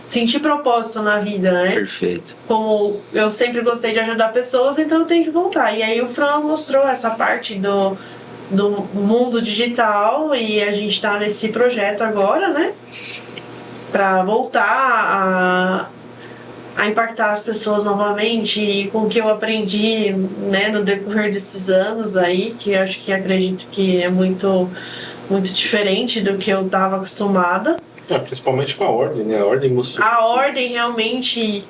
sentir propósito na vida, né? Perfeito. Como eu sempre gostei de ajudar pessoas, então eu tenho que voltar. E aí o Fran mostrou essa parte do mundo digital e a gente tá nesse projeto agora, né? Pra voltar a impactar as pessoas novamente e com o que eu aprendi, né, no decorrer desses anos aí, que eu acho que acredito que é muito diferente do que eu estava acostumada. Principalmente com a ordem, né? A ordem mostrou. A ordem realmente,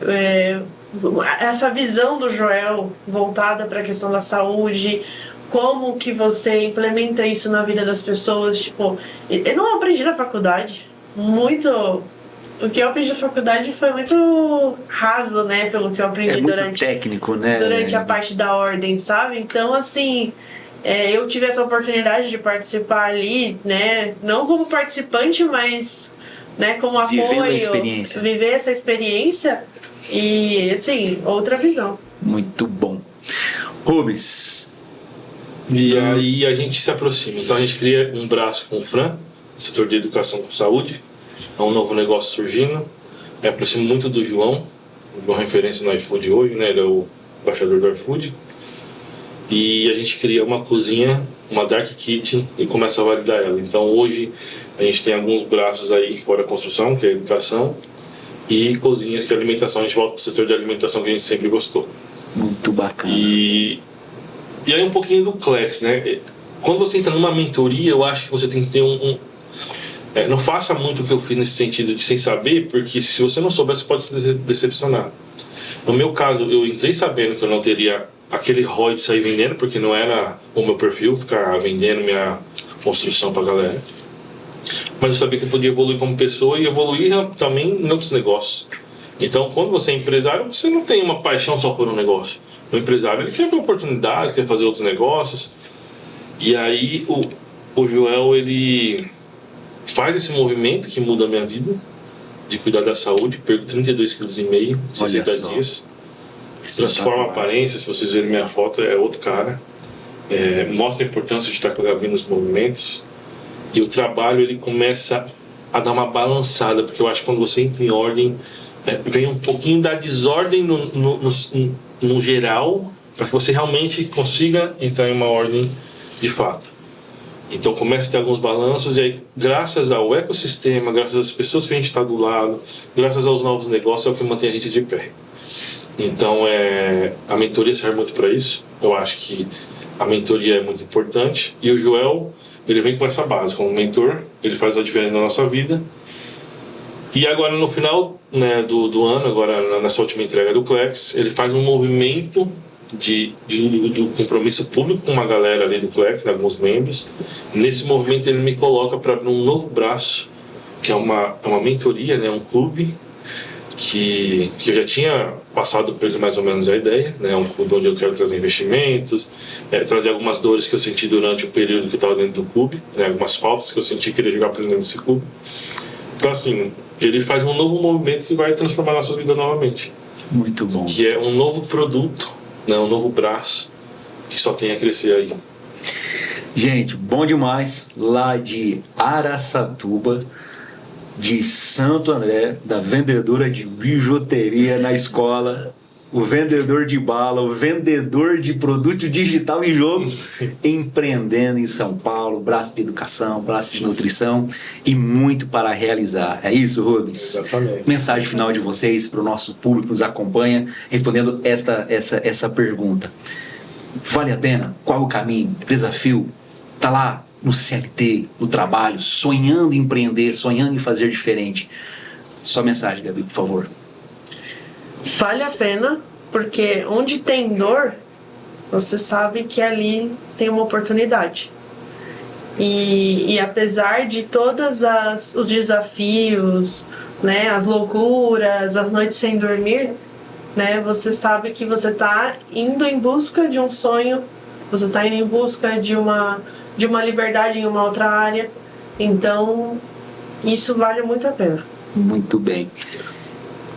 essa visão do Joel voltada para a questão da saúde, como que você implementa isso na vida das pessoas, tipo, eu não aprendi na faculdade, o que eu aprendi na faculdade foi muito raso, né, pelo que eu aprendi muito técnico, né? Durante a parte da ordem, sabe? Então, assim, eu tive essa oportunidade de participar ali, né, não como participante, mas, né, como apoio. Vivendo a experiência. Viver essa experiência e, assim, outra visão. Muito bom. Rubens. E aí a gente se aproxima. Então a gente cria um braço com o Fran, setor de educação com saúde. É um novo negócio surgindo. Me aproximo muito do João, uma referência no iFood hoje, né? Ele é o embaixador do iFood. E a gente cria uma cozinha, uma dark kitchen, e começa a validar ela. Então hoje a gente tem alguns braços aí fora da construção, que é a educação, e cozinhas que é a alimentação. A gente volta para o setor de alimentação que a gente sempre gostou. Muito bacana. E aí um pouquinho do Clex, né? Quando você entra numa mentoria, eu acho que você tem que ter não faça muito o que eu fiz nesse sentido de sem saber, porque se você não souber, você pode se decepcionar. No meu caso, eu entrei sabendo que eu não teria aquele ROI de sair vendendo, porque não era o meu perfil, ficar vendendo minha construção pra galera. Mas eu sabia que eu podia evoluir como pessoa e evoluir também em outros negócios. Então, quando você é empresário, você não tem uma paixão só por um negócio. O empresário, ele quer ver oportunidades, quer fazer outros negócios. E aí, o Joel, ele faz esse movimento que muda a minha vida, de cuidar da saúde. Perco 32,5 kg em 60 dias. Transforma a aparência. Se vocês verem minha foto, é outro cara. Mostra a importância de estar gravando os movimentos. E o trabalho, ele começa a dar uma balançada, porque eu acho que quando você entra em ordem, vem um pouquinho da desordem no geral, para que você realmente consiga entrar em uma ordem de fato. Então começa a ter alguns balanços, e aí, graças ao ecossistema, graças às pessoas que a gente está do lado, graças aos novos negócios, é o que mantém a gente de pé. Então a mentoria serve muito para isso. Eu acho que a mentoria é muito importante, e o Joel, ele vem com essa base, como mentor, ele faz a diferença na nossa vida. E agora no final, né, do ano, agora nessa última entrega do Clex, ele faz um movimento do compromisso público com uma galera ali do Clex, né, alguns membros. Nesse movimento ele me coloca para um novo braço, que é uma mentoria, né, um clube, que eu já tinha passado por ele mais ou menos a ideia, né, um clube onde eu quero trazer investimentos, trazer algumas dores que eu senti durante o período que eu estava dentro do clube, né, algumas faltas que eu senti que queria jogar para dentro desse clube. Então assim, ele faz um novo movimento que vai transformar nossas vidas novamente. Muito bom. Que é um novo produto, né, um novo braço que só tem a crescer aí. Gente, bom demais. Lá de Araçatuba, de Santo André, da vendedora de bijuteria na escola, o vendedor de bala, o vendedor de produto digital em jogo, empreendendo em São Paulo, braço de educação, braço de nutrição e muito para realizar. É isso, Rubens? Exatamente. Mensagem final de vocês para o nosso público que nos acompanha, respondendo essa pergunta. Vale a pena? Qual o caminho? Desafio? Tá lá no CLT, no trabalho, sonhando em empreender, sonhando em fazer diferente. Sua mensagem, Gabi, por favor. Vale a pena, porque onde tem dor, você sabe que ali tem uma oportunidade. E apesar de todos os desafios, né, as loucuras, as noites sem dormir, né, você sabe que você está indo em busca de um sonho, você está indo em busca de uma liberdade em uma outra área. Então, isso vale muito a pena. Muito bem.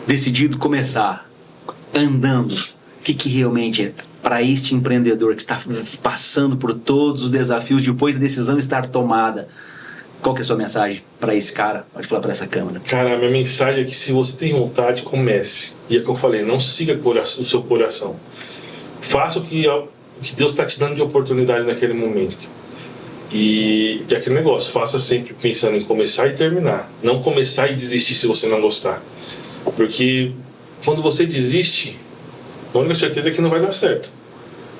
Decidido começar, andando, o que realmente é para este empreendedor que está passando por todos os desafios depois da decisão estar tomada? Qual que é a sua mensagem para esse cara? Pode falar para essa câmera. Cara, a minha mensagem é que se você tem vontade, comece. E é o que eu falei, não siga o seu coração. Faça o que Deus está te dando de oportunidade naquele momento. E aquele negócio, faça sempre pensando em começar e terminar. Não começar e desistir se você não gostar. Porque quando você desiste, a única certeza é que não vai dar certo.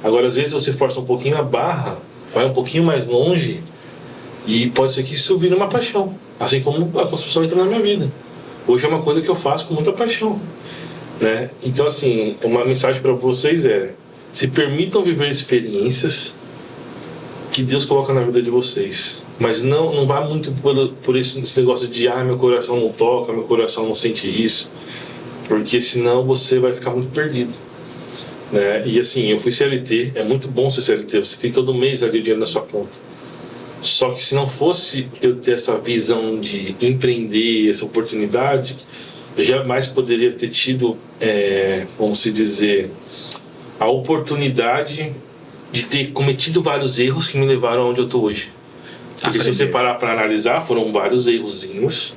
Agora, às vezes você força um pouquinho a barra, vai um pouquinho mais longe, e pode ser que isso vire uma paixão. Assim como a construção entrou na minha vida. Hoje é uma coisa que eu faço com muita paixão, né? Então, assim, uma mensagem para vocês é: se permitam viver experiências que Deus coloca na vida de vocês. Mas não vá muito por esse negócio de meu coração não toca, meu coração não sente isso. Porque senão você vai ficar muito perdido, né? E assim, eu fui CLT, é muito bom ser CLT, você tem todo mês ali o dinheiro na sua conta. Só que se não fosse eu ter essa visão de empreender, essa oportunidade, eu jamais poderia ter tido, vamos se dizer, a oportunidade de ter cometido vários erros que me levaram aonde eu estou hoje. Porque se você parar para analisar, foram vários errozinhos,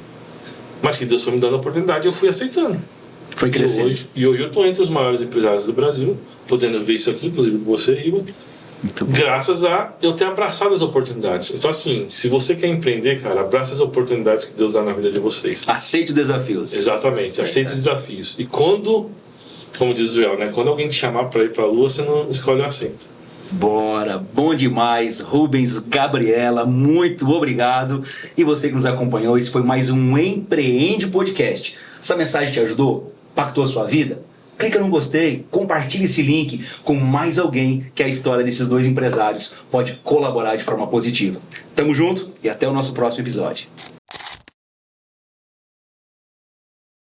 mas que Deus foi me dando a oportunidade e eu fui aceitando. Foi crescendo. E hoje eu estou entre os maiores empresários do Brasil, podendo ver isso aqui, inclusive com você, Riva, graças a eu ter abraçado as oportunidades. Então, assim, se você quer empreender, cara, abraça as oportunidades que Deus dá na vida de vocês. Aceite os desafios. Exatamente, aceite os desafios. E quando, como diz o Joel, né, quando alguém te chamar para ir para a lua, você não escolhe o assento. Bora, bom demais. Rubens, Gabriela, muito obrigado. E você que nos acompanhou, esse foi mais um Empreende Podcast. Essa mensagem te ajudou? Impactou a sua vida? Clica no gostei, compartilhe esse link com mais alguém que a história desses dois empresários pode colaborar de forma positiva. Tamo junto e até o nosso próximo episódio.